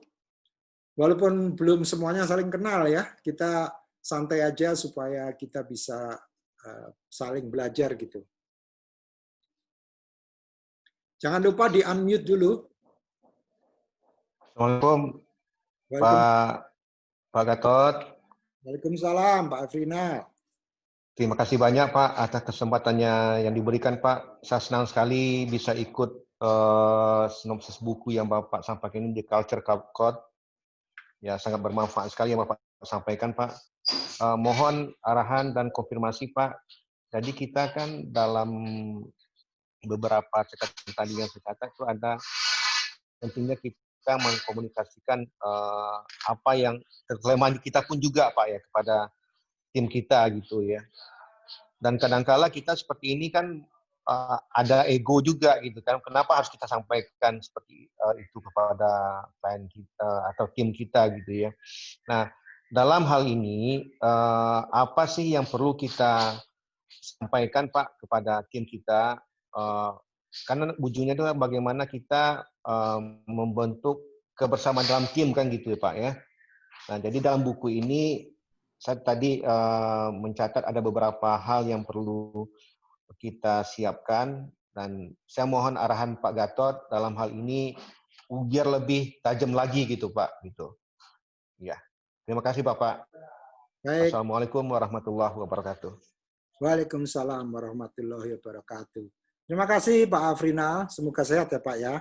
Walaupun belum semuanya saling kenal ya, kita santai aja supaya kita bisa saling belajar gitu. Jangan lupa di-unmute dulu. Assalamualaikum Pak Gatot. Waalaikumsalam Pak Afrina. Terima kasih banyak Pak atas kesempatannya yang diberikan Pak. Saya senang sekali bisa ikut sinopsis buku yang Bapak sampaikan ini, The Culture Code. Ya, sangat bermanfaat sekali yang Bapak sampaikan Pak. Mohon arahan dan konfirmasi Pak. Jadi kita kan dalam beberapa catatan tadi yang saya katakan itu ada pentingnya kita mengkomunikasikan apa yang kelemahan kita pun juga Pak ya kepada tim kita gitu ya. Dan kadangkala kita seperti ini kan ada ego juga gitu kan. Kenapa harus kita sampaikan seperti itu kepada klien kita atau tim kita gitu ya. Nah, dalam hal ini apa sih yang perlu kita sampaikan Pak kepada tim kita karena ujungnya itu bagaimana kita membentuk kebersamaan dalam tim kan gitu ya Pak ya. Nah, jadi dalam buku ini saya tadi mencatat ada beberapa hal yang perlu kita siapkan, dan saya mohon arahan Pak Gatot dalam hal ini biar lebih tajam lagi gitu Pak gitu. Ya. Terima kasih Bapak. Baik. Assalamualaikum warahmatullahi wabarakatuh. Waalaikumsalam warahmatullahi wabarakatuh. Terima kasih Pak Afrinal, semoga sehat ya Pak ya.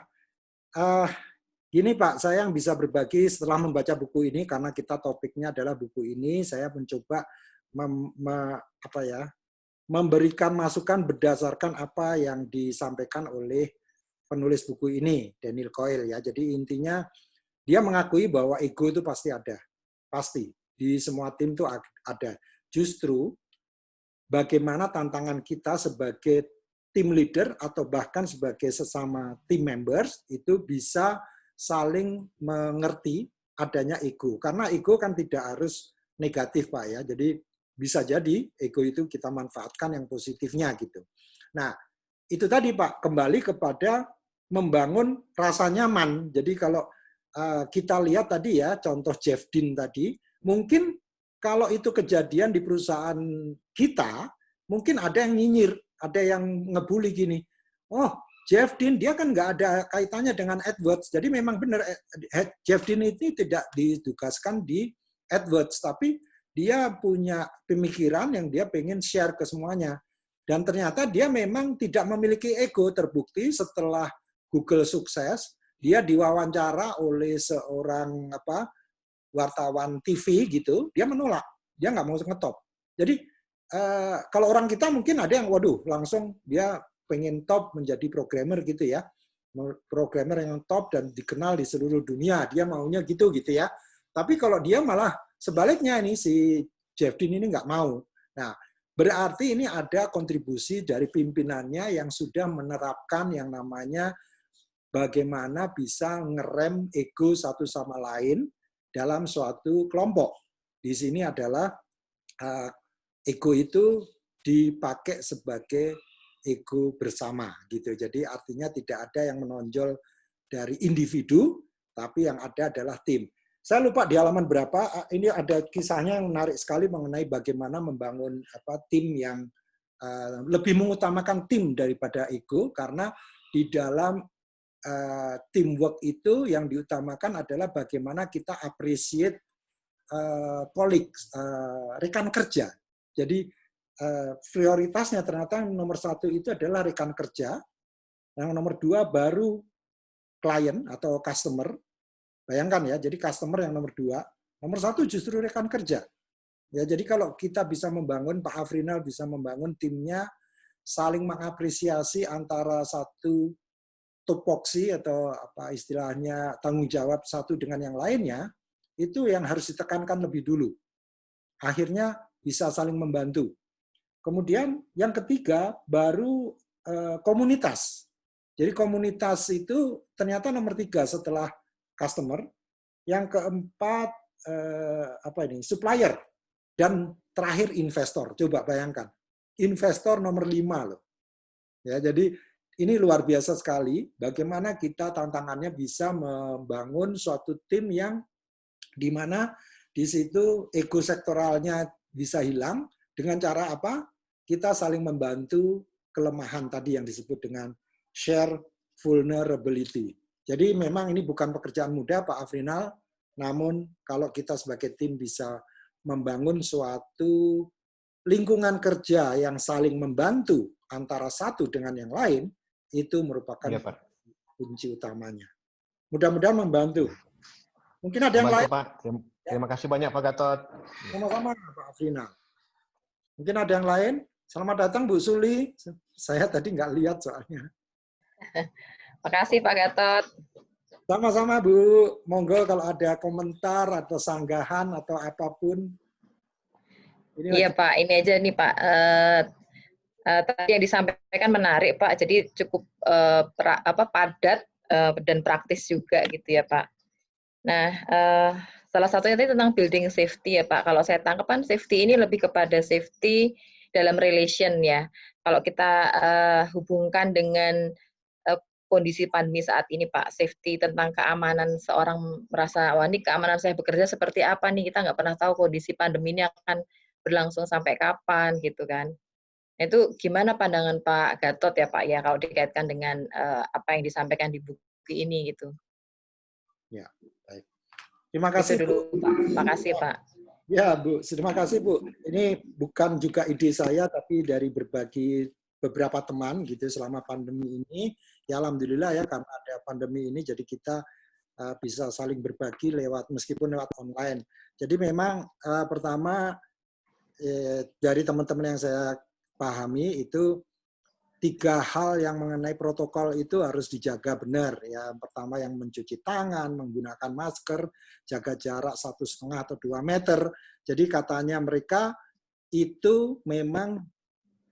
Gini Pak, saya yang bisa berbagi setelah membaca buku ini, karena kita topiknya adalah buku ini, saya mencoba memberikan masukan berdasarkan apa yang disampaikan oleh penulis buku ini, Daniel Coyle ya. Jadi intinya dia mengakui bahwa ego itu pasti ada, pasti di semua tim itu ada. Justru bagaimana tantangan kita sebagai tim leader atau bahkan sebagai sesama team members itu bisa saling mengerti adanya ego. Karena ego kan tidak harus negatif Pak ya. Jadi bisa jadi ego itu kita manfaatkan yang positifnya gitu. Nah, itu tadi Pak, kembali kepada membangun rasa nyaman. Jadi kalau kita lihat tadi ya, contoh Jeff Dean tadi, mungkin kalau itu kejadian di perusahaan kita, mungkin ada yang nyinyir, ada yang ngebully gini. Oh, Jeff Dean, dia kan nggak ada kaitannya dengan AdWords. Jadi memang benar, Jeff Dean ini tidak ditugaskan di AdWords, tapi dia punya pemikiran yang dia pengen share ke semuanya. Dan ternyata dia memang tidak memiliki ego. Terbukti setelah Google sukses, dia diwawancara oleh seorang wartawan TV gitu, dia menolak, dia nggak mau ngetop. Jadi kalau orang kita mungkin ada yang waduh langsung dia pengen top menjadi programmer gitu ya, programmer yang top dan dikenal di seluruh dunia, dia maunya gitu ya. Tapi kalau dia malah sebaliknya ini si Jeff Dean ini nggak mau. Nah, berarti ini ada kontribusi dari pimpinannya yang sudah menerapkan yang namanya bagaimana bisa ngerem ego satu sama lain dalam suatu kelompok. Di sini adalah ego itu dipakai sebagai ego bersama gitu. Jadi artinya tidak ada yang menonjol dari individu, tapi yang ada adalah tim. Saya lupa di halaman berapa, ini ada kisahnya yang menarik sekali mengenai bagaimana membangun tim yang lebih mengutamakan tim daripada ego, karena di dalam teamwork itu yang diutamakan adalah bagaimana kita appreciate colleagues, rekan kerja. Jadi prioritasnya ternyata yang nomor 1 itu adalah rekan kerja, yang nomor 2 baru klien atau customer. Bayangkan ya, jadi customer yang nomor 2, nomor 1 justru rekan kerja. Ya, jadi kalau kita bisa membangun, Pak Afrinal bisa membangun timnya, saling mengapresiasi antara satu tupoksi atau apa istilahnya tanggung jawab satu dengan yang lainnya, itu yang harus ditekankan lebih dulu. Akhirnya bisa saling membantu. Kemudian yang ketiga baru komunitas. Jadi komunitas itu ternyata nomor 3 setelah customer. Yang keempat supplier, dan terakhir investor. Coba bayangkan, investor nomor 5 loh. Ya, jadi ini luar biasa sekali bagaimana kita tantangannya bisa membangun suatu tim yang di mana di situ ego sektoralnya bisa hilang dengan cara apa? Kita saling membantu kelemahan tadi yang disebut dengan share vulnerability. Jadi memang ini bukan pekerjaan mudah Pak Afrinal, namun kalau kita sebagai tim bisa membangun suatu lingkungan kerja yang saling membantu antara satu dengan yang lain, itu merupakan kunci utamanya. Mudah-mudahan membantu. Mungkin ada yang lain? Pak. Terima kasih banyak Pak Gatot. Sama-sama Pak Afrinal. Mungkin ada yang lain? Selamat datang Bu Suli. Saya tadi nggak lihat soalnya. Makasih Pak Gatot. Sama-sama Bu. Monggo kalau ada komentar atau sanggahan atau apapun. Iya Pak, ini aja nih Pak. Tadi yang disampaikan menarik Pak. Jadi cukup padat dan praktis juga gitu ya Pak. Nah, salah satunya tadi tentang building safety ya Pak. Kalau saya tangkap kan safety ini lebih kepada safety dalam relation ya. Kalau kita hubungkan dengan kondisi pandemi saat ini Pak, safety tentang keamanan seorang merasa, wah ini keamanan saya bekerja seperti apa nih, kita nggak pernah tahu kondisi pandemi ini akan berlangsung sampai kapan gitu kan. Nah, itu gimana pandangan Pak Gatot ya Pak ya kalau dikaitkan dengan apa yang disampaikan di buku ini gitu. Ya, baik. Terima Itu kasih dulu Bu. Pak. Makasih Pak. Ya Bu, terima kasih Bu. Ini bukan juga ide saya, tapi dari beberapa teman gitu selama pandemi ini. Ya alhamdulillah ya karena ada pandemi ini, jadi kita bisa saling berbagi meskipun lewat online. Jadi memang pertama dari teman-teman yang saya pahami itu 3 hal yang mengenai protokol itu harus dijaga benar. Ya, pertama yang mencuci tangan, menggunakan masker, jaga jarak 1,5 atau 2 meter. Jadi katanya mereka itu memang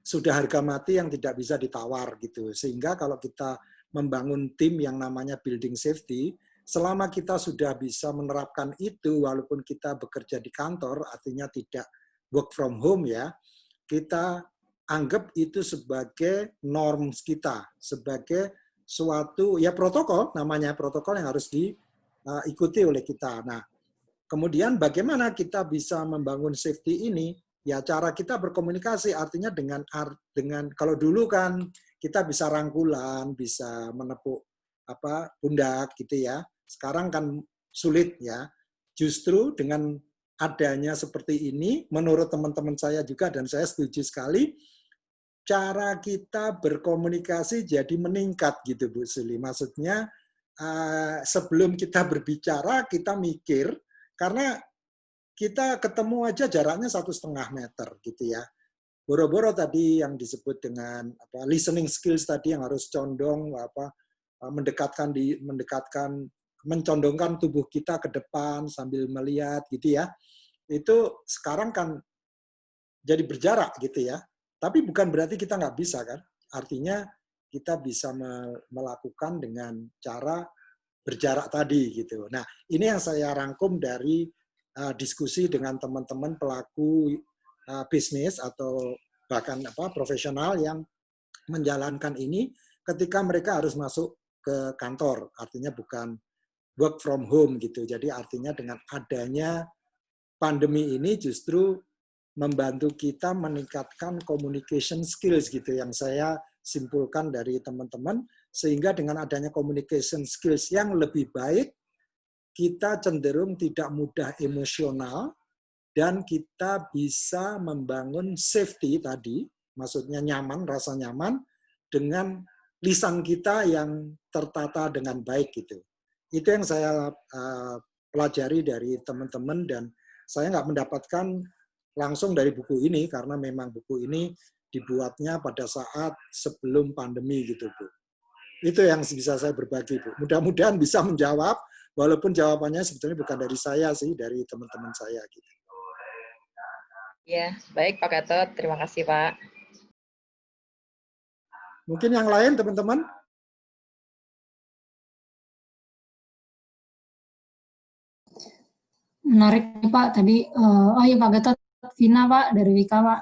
sudah harga mati yang tidak bisa ditawar gitu. Sehingga kalau kita membangun tim yang namanya building safety, selama kita sudah bisa menerapkan itu, walaupun kita bekerja di kantor, artinya tidak work from home ya, kita anggap itu sebagai norm kita, sebagai suatu ya protokol, namanya protokol yang harus diikuti oleh kita. Nah, kemudian bagaimana kita bisa membangun safety ini? Ya cara kita berkomunikasi, artinya dengan kalau dulu kan kita bisa rangkulan, bisa menepuk pundak gitu ya. Sekarang kan sulit ya. Justru dengan adanya seperti ini, menurut teman-teman saya juga dan saya setuju sekali, cara kita berkomunikasi jadi meningkat gitu Bu Suli. Maksudnya sebelum kita berbicara kita mikir, karena kita ketemu aja jaraknya 1,5 meter gitu ya. Boro-boro tadi yang disebut dengan listening skills tadi yang harus condong mencondongkan tubuh kita ke depan sambil melihat gitu ya. Itu sekarang kan jadi berjarak gitu ya. Tapi bukan berarti kita nggak bisa kan. Artinya kita bisa melakukan dengan cara berjarak tadi gitu. Nah, ini yang saya rangkum dari diskusi dengan teman-teman pelaku bisnis atau bahkan profesional yang menjalankan ini ketika mereka harus masuk ke kantor. Artinya bukan work from home gitu. Jadi artinya dengan adanya pandemi ini justru membantu kita meningkatkan communication skills gitu yang saya simpulkan dari teman-teman, sehingga dengan adanya communication skills yang lebih baik kita cenderung tidak mudah emosional dan kita bisa membangun safety tadi, maksudnya nyaman, rasa nyaman dengan lisan kita yang tertata dengan baik gitu. Itu yang saya pelajari dari teman-teman dan saya nggak mendapatkan langsung dari buku ini karena memang buku ini dibuatnya pada saat sebelum pandemi gitu Bu. Itu yang bisa saya berbagi Bu. Mudah-mudahan bisa menjawab walaupun jawabannya sebetulnya bukan dari saya sih, dari teman-teman saya gitu. Ya, baik Pak Gatot, terima kasih Pak. Mungkin yang lain teman-teman? Menarik nih Pak, tadi, oh iya Pak Gatot, Vina Pak, dari Wika Pak.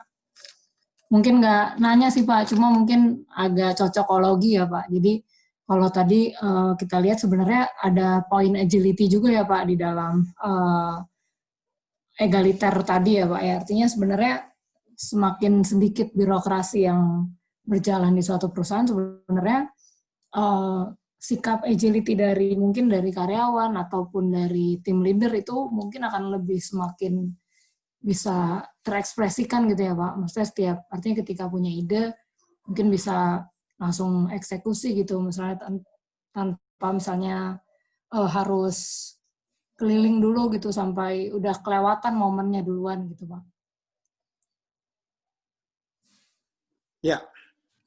Mungkin nggak nanya sih Pak, cuma mungkin agak cocokologi ya Pak. Jadi kalau tadi kita lihat sebenarnya ada poin agility juga ya Pak di dalam egaliter tadi ya Pak. Ya, artinya sebenarnya semakin sedikit birokrasi yang berjalan di suatu perusahaan, sebenarnya sikap agility mungkin dari karyawan ataupun dari tim leader itu mungkin akan lebih semakin bisa terekspresikan gitu ya Pak. Maksudnya artinya ketika punya ide mungkin bisa langsung eksekusi gitu, misalnya tanpa misalnya harus keliling dulu gitu sampai udah kelewatan momennya duluan gitu Pak. Ya.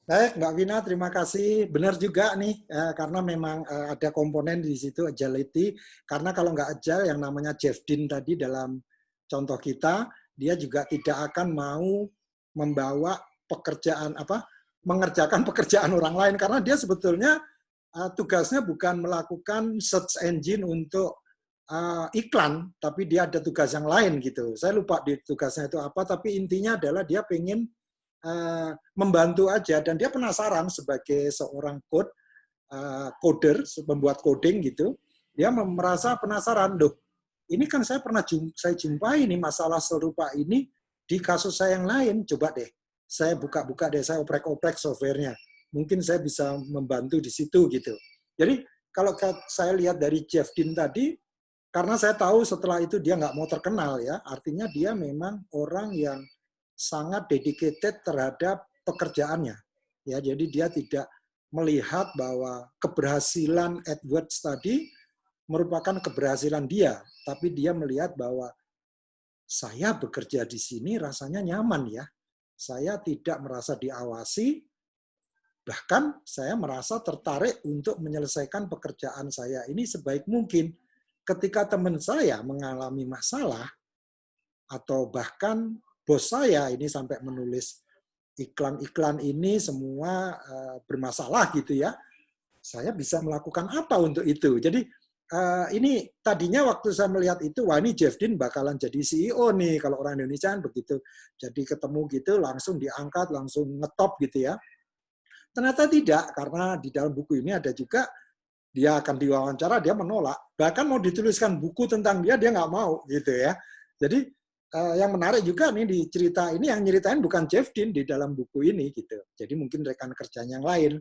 Baik, Mbak Vina, terima kasih. Benar juga nih, karena memang ada komponen di situ agility. Karena kalau nggak agile, yang namanya Jeff Dean tadi dalam contoh kita, dia juga tidak akan mau membawa mengerjakan pekerjaan orang lain. Karena dia sebetulnya tugasnya bukan melakukan search engine untuk iklan, tapi dia ada tugas yang lain gitu. Saya lupa di tugasnya itu apa, tapi intinya adalah dia pengen membantu aja dan dia penasaran sebagai seorang coach coder, pembuat coding gitu, dia merasa penasaran, loh, ini kan saya pernah saya jumpai nih masalah serupa ini di kasus saya yang lain, coba deh, saya buka-buka deh, saya oprek-oprek softwarenya, mungkin saya bisa membantu di situ gitu. Jadi kalau saya lihat dari Jeff Dean tadi, karena saya tahu setelah itu dia nggak mau terkenal ya, artinya dia memang orang yang sangat dedicated terhadap pekerjaannya. Ya, jadi dia tidak melihat bahwa keberhasilan AdWords tadi merupakan keberhasilan dia, tapi dia melihat bahwa saya bekerja di sini rasanya nyaman ya. Saya tidak merasa diawasi, bahkan saya merasa tertarik untuk menyelesaikan pekerjaan saya ini sebaik mungkin. Ketika teman saya mengalami masalah, atau bahkan bos saya ini sampai menulis iklan-iklan ini semua bermasalah gitu ya, saya bisa melakukan apa untuk itu. Jadi ini tadinya waktu saya melihat itu, wah ini Jeff Dean bakalan jadi CEO nih, kalau orang Indonesia kan begitu. Jadi ketemu gitu, langsung diangkat, langsung ngetop gitu ya. Ternyata tidak, karena di dalam buku ini ada juga, dia akan diwawancara, dia menolak. Bahkan mau dituliskan buku tentang dia nggak mau gitu ya. Jadi yang menarik juga nih di cerita ini, yang nyeritain bukan Jeff Dean di dalam buku ini gitu. Jadi mungkin rekan kerjanya yang lain.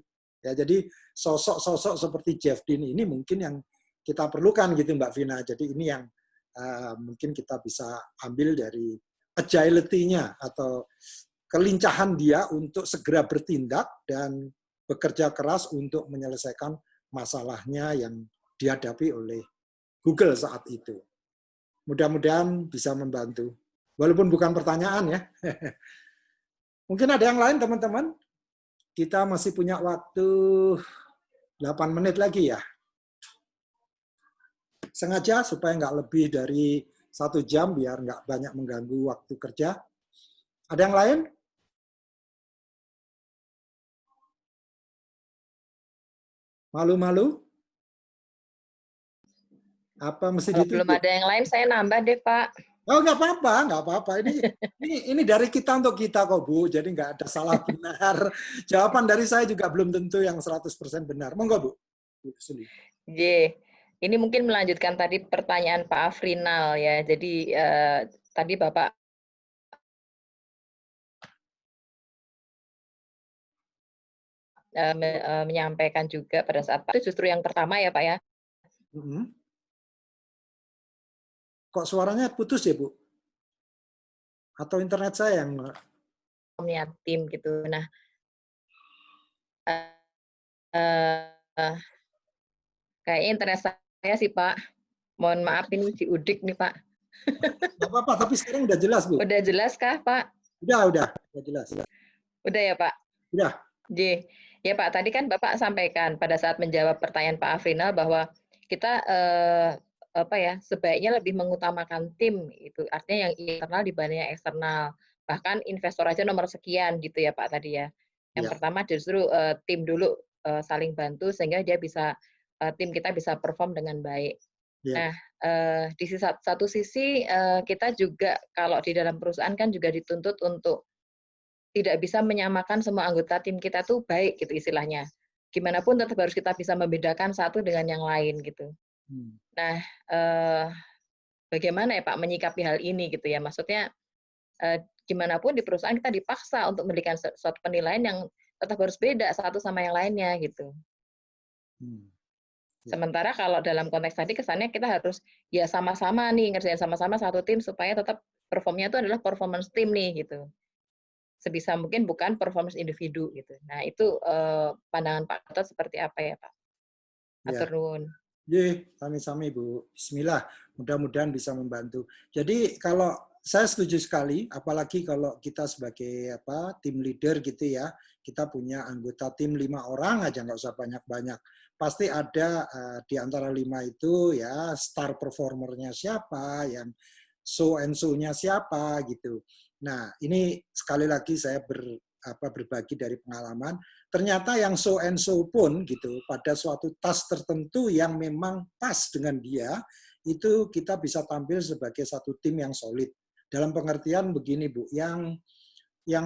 Ya, jadi sosok-sosok seperti Jeff Dean ini mungkin yang kita perlukan gitu Mbak Vina. Jadi ini yang mungkin kita bisa ambil dari agility-nya atau kelincahan dia untuk segera bertindak dan bekerja keras untuk menyelesaikan masalahnya yang dihadapi oleh Google saat itu. Mudah-mudahan bisa membantu. Walaupun bukan pertanyaan ya. Mungkin ada yang lain teman-teman? Kita masih punya waktu 8 menit lagi ya. Sengaja supaya nggak lebih dari 1 jam biar nggak banyak mengganggu waktu kerja. Ada yang lain? Malu-malu? Apa mesti ditutup? Belum ada yang lain, saya nambah deh Pak. Oh nggak apa-apa, nggak apa-apa. Ini dari kita untuk kita kok Bu. Jadi nggak ada salah benar. Jawaban dari saya juga belum tentu yang 100% benar. Monggo Bu. Ini mungkin melanjutkan tadi pertanyaan Pak Afrinal ya. Jadi tadi Bapak menyampaikan juga pada saat itu justru yang pertama ya Pak ya. Kok suaranya putus ya Bu? Atau internet saya yang punya tim gitu. Nah, kayaknya internet saya sih Pak. Mohon maaf ini diudik nih Pak. Nggak apa-apa, tapi sekarang udah jelas Bu. Udah jelas kah Pak? Udah jelas. Udah ya Pak? Udah. Ya Pak, tadi kan Bapak sampaikan pada saat menjawab pertanyaan Pak Afrinal bahwa kita sebaiknya lebih mengutamakan tim itu, artinya yang internal dibanding yang eksternal. Bahkan investor aja nomor sekian gitu ya Pak tadi ya. Yang pertama justru tim dulu saling bantu sehingga dia bisa tim kita bisa perform dengan baik. Nah, di satu sisi kita juga kalau di dalam perusahaan kan juga dituntut untuk tidak bisa menyamakan semua anggota tim kita tuh baik gitu istilahnya. Gimana pun tetap harus kita bisa membedakan satu dengan yang lain gitu. Nah, bagaimana ya Pak menyikapi hal ini gitu ya? Maksudnya gimana pun di perusahaan kita dipaksa untuk memberikan suatu penilaian yang tetap harus beda satu sama yang lainnya gitu. Sementara kalau dalam konteks tadi kesannya kita harus ya sama-sama nih ngerjain sama-sama satu tim supaya tetap performnya itu adalah performance tim nih gitu. Sebisa mungkin bukan performance individu gitu. Nah itu pandangan Pak Gatot seperti apa ya Pak? Atur nuwun. Sami-sami Bu. Bismillah. Mudah-mudahan bisa membantu. Jadi kalau saya setuju sekali, apalagi kalau kita sebagai tim leader gitu ya, kita punya anggota tim 5 orang aja, nggak usah banyak-banyak. Pasti ada di antara 5 itu ya star performernya siapa, yang so and so-nya siapa gitu. Nah, ini sekali lagi saya berbagi dari pengalaman. Ternyata yang so and so pun gitu pada suatu task tertentu yang memang pas dengan dia, itu kita bisa tampil sebagai satu tim yang solid. Dalam pengertian begini Bu, yang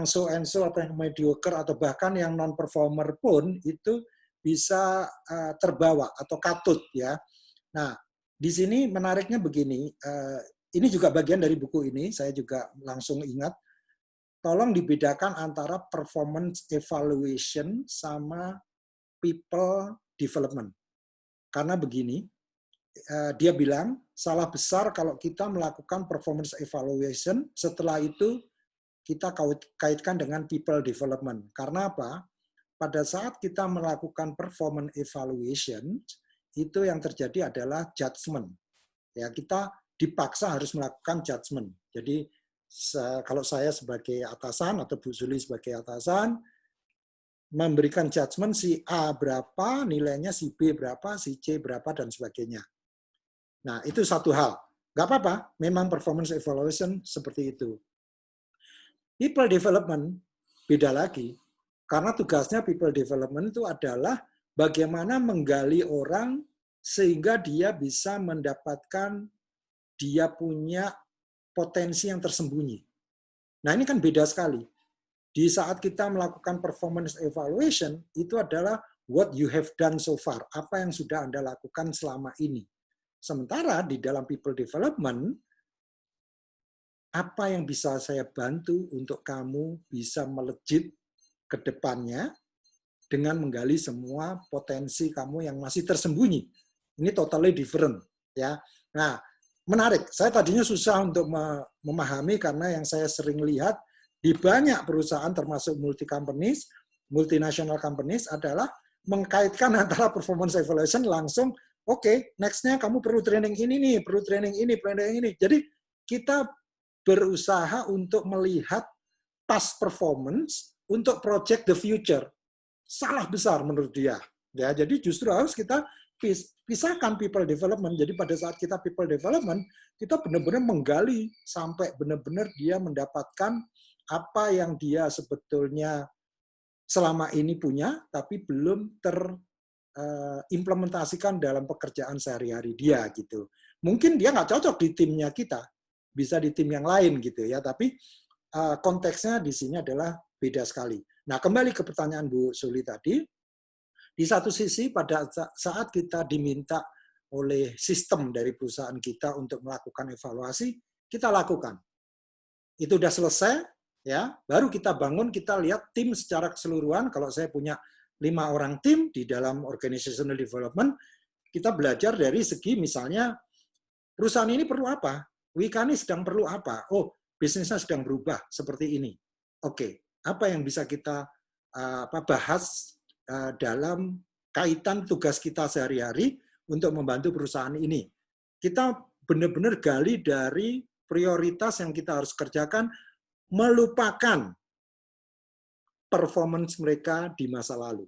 so and so atau yang mediocre atau bahkan yang non performer pun itu bisa terbawa atau katut ya. Nah, di sini menariknya begini, ini juga bagian dari buku ini, saya juga langsung ingat, tolong dibedakan antara performance evaluation sama people development. Karena begini, dia bilang, salah besar kalau kita melakukan performance evaluation, setelah itu kita kaitkan dengan people development. Karena apa? Pada saat kita melakukan performance evaluation, itu yang terjadi adalah judgment. Ya, kita dipaksa harus melakukan judgment. Jadi kalau saya sebagai atasan atau Bu Suli sebagai atasan, memberikan judgment si A berapa, nilainya si B berapa, si C berapa, dan sebagainya. Nah, itu satu hal. Nggak apa-apa, memang performance evaluation seperti itu. People development beda lagi. Karena tugasnya people development itu adalah bagaimana menggali orang sehingga dia bisa mendapatkan dia punya potensi yang tersembunyi. Nah, ini kan beda sekali. Di saat kita melakukan performance evaluation, itu adalah what you have done so far, apa yang sudah Anda lakukan selama ini. Sementara di dalam people development, apa yang bisa saya bantu untuk kamu bisa melejit ke depannya dengan menggali semua potensi kamu yang masih tersembunyi. Ini totally different, ya. Nah, menarik. Saya tadinya susah untuk memahami karena yang saya sering lihat di banyak perusahaan termasuk multinational companies adalah mengkaitkan antara performance evaluation langsung, oke, next-nya kamu perlu training ini nih, perlu training ini, training ini. Jadi kita berusaha untuk melihat past performance untuk project the future. Salah besar menurut dia. Ya, jadi justru harus kita pisahkan people development. Jadi pada saat kita people development, kita benar-benar menggali sampai benar-benar dia mendapatkan apa yang dia sebetulnya selama ini punya, tapi belum terimplementasikan dalam pekerjaan sehari-hari dia gitu. Mungkin dia nggak cocok di timnya kita, bisa di tim yang lain gitu ya. Tapi konteksnya di sini adalah beda sekali. Nah, kembali ke pertanyaan Bu Suli tadi, di satu sisi pada saat kita diminta oleh sistem dari perusahaan kita untuk melakukan evaluasi, kita lakukan. Itu udah selesai, ya, baru kita bangun, kita lihat tim secara keseluruhan. Kalau saya punya 5 orang tim di dalam organizational development, kita belajar dari segi misalnya perusahaan ini perlu apa, Wika ini sedang perlu apa, oh bisnisnya sedang berubah seperti ini. Oke, apa yang bisa kita bahas dalam kaitan tugas kita sehari-hari untuk membantu perusahaan ini. Kita benar-benar gali dari prioritas yang kita harus kerjakan, melupakan performance mereka di masa lalu.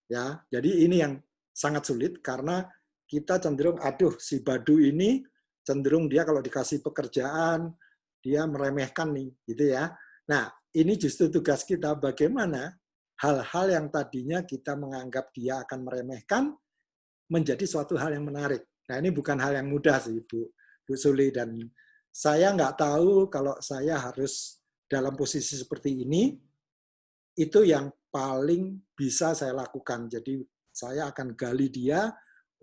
Ya, jadi ini yang sangat sulit karena kita cenderung, aduh si Badu ini cenderung dia kalau dikasih pekerjaan dia meremehkan nih, gitu ya. Nah, ini justru tugas kita bagaimana hal-hal yang tadinya kita menganggap dia akan meremehkan menjadi suatu hal yang menarik. Nah, ini bukan hal yang mudah sih, Bu Suli, dan saya nggak tahu kalau saya harus dalam posisi seperti ini, itu yang paling bisa saya lakukan. Jadi saya akan gali dia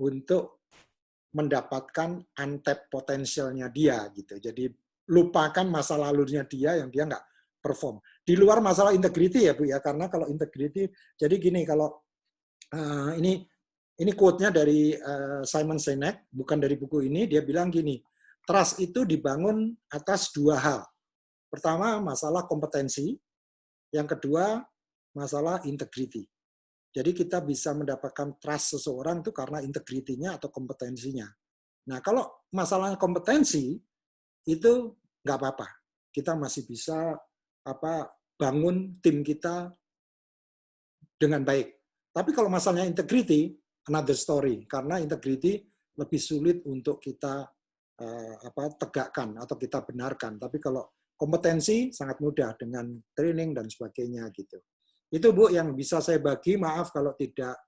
untuk mendapatkan untapped potensialnya dia gitu. Jadi lupakan masa lalunya dia yang dia nggak perform. Di luar masalah integrity ya Bu ya, karena kalau integrity, jadi gini, kalau ini quote-nya dari Simon Sinek, bukan dari buku ini, dia bilang gini, trust itu dibangun atas 2 hal. Pertama, masalah kompetensi, yang kedua, masalah integrity. Jadi kita bisa mendapatkan trust seseorang itu karena integritinya atau kompetensinya. Nah, kalau masalahnya kompetensi, itu nggak apa-apa. Kita masih bisa bangun tim kita dengan baik. Tapi kalau masalahnya integrity, another story. Karena integrity lebih sulit untuk kita tegakkan atau kita benarkan. Tapi kalau kompetensi sangat mudah dengan training dan sebagainya gitu. Itu Bu yang bisa saya bagi. Maaf kalau tidak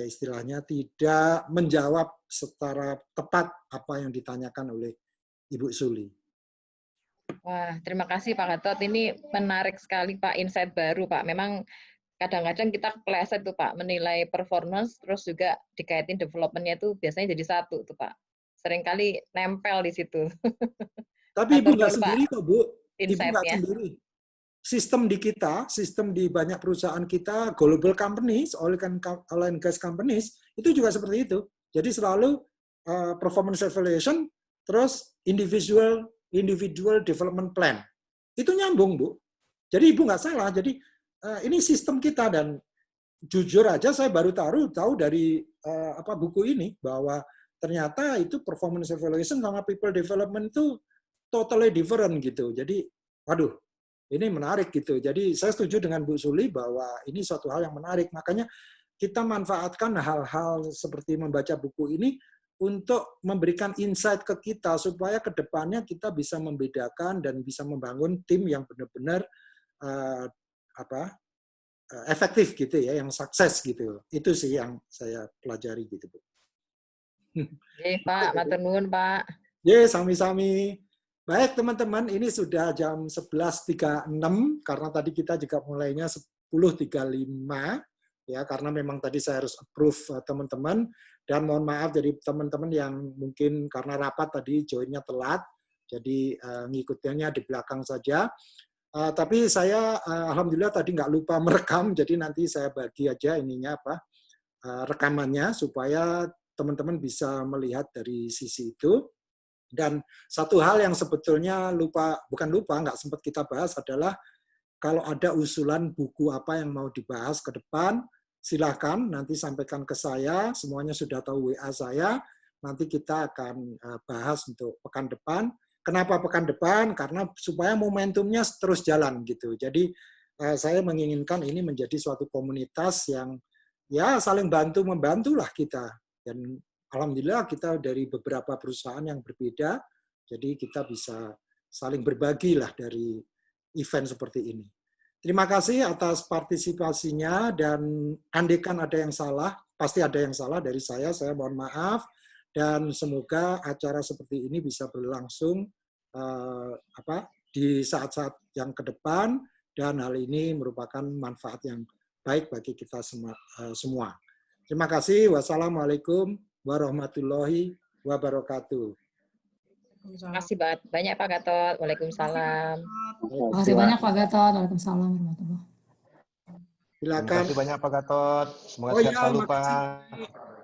istilahnya tidak menjawab secara tepat apa yang ditanyakan oleh Ibu Suli. Wah, terima kasih Pak Gatot. Ini menarik sekali Pak, insight baru Pak. Memang kadang-kadang kita kepleset tuh Pak, menilai performance, terus juga dikaitin development-nya tuh biasanya jadi satu tuh Pak. Seringkali nempel di situ. Tapi Ibu Atur nggak dulu Pak, sendiri kok, Bu. Ibu nggak insight-nya. sendiri. Sistem di kita, sistem di banyak perusahaan kita, global companies, oil and gas companies, itu juga seperti itu. Jadi selalu performance evaluation, terus individual development plan. Itu nyambung, Bu. Jadi Ibu nggak salah. Jadi ini sistem kita, dan jujur aja saya baru tahu dari buku ini bahwa ternyata itu performance evaluation sama people development itu totally different gitu. Jadi, waduh, ini menarik gitu. Jadi saya setuju dengan Bu Suli bahwa ini suatu hal yang menarik. Makanya kita manfaatkan hal-hal seperti membaca buku ini untuk memberikan insight ke kita supaya ke depannya kita bisa membedakan dan bisa membangun tim yang benar-benar efektif gitu ya, yang sukses gitu. Itu sih yang saya pelajari gitu, Bu. Pak, matur nuwun Pak. Sami-sami. Baik teman-teman, ini sudah jam 11.36 karena tadi kita juga mulainya 10.35 ya, karena memang tadi saya harus approve teman-teman, dan mohon maaf jadi teman-teman yang mungkin karena rapat tadi joinnya telat, jadi ngikutnya di belakang saja. Tapi saya alhamdulillah tadi nggak lupa merekam, jadi nanti saya bagi aja ininya rekamannya supaya teman-teman bisa melihat dari sisi itu. Dan satu hal yang sebetulnya nggak sempat kita bahas adalah kalau ada usulan buku apa yang mau dibahas ke depan, silakan nanti sampaikan ke saya, semuanya sudah tahu WA saya, nanti kita akan bahas untuk pekan depan. Kenapa pekan depan? Karena supaya momentumnya terus jalan gitu. Jadi saya menginginkan ini menjadi suatu komunitas yang ya saling bantu-membantulah kita. Dan alhamdulillah kita dari beberapa perusahaan yang berbeda, jadi kita bisa saling berbagi lah dari event seperti ini. Terima kasih atas partisipasinya, dan andaikan ada yang salah, pasti ada yang salah dari saya mohon maaf, dan semoga acara seperti ini bisa berlangsung di saat-saat yang ke depan, dan hal ini merupakan manfaat yang baik bagi kita semua. Terima kasih. Wassalamualaikum warahmatullahi wabarakatuh. Terima kasih banyak Pak Gatot. Waalaikumsalam. Terima kasih banyak Pak Gatot. Waalaikumsalam warahmatullahi wabarakatuh. Silakan. Terima kasih banyak Pak Gatot. Semoga sehat selalu Pak.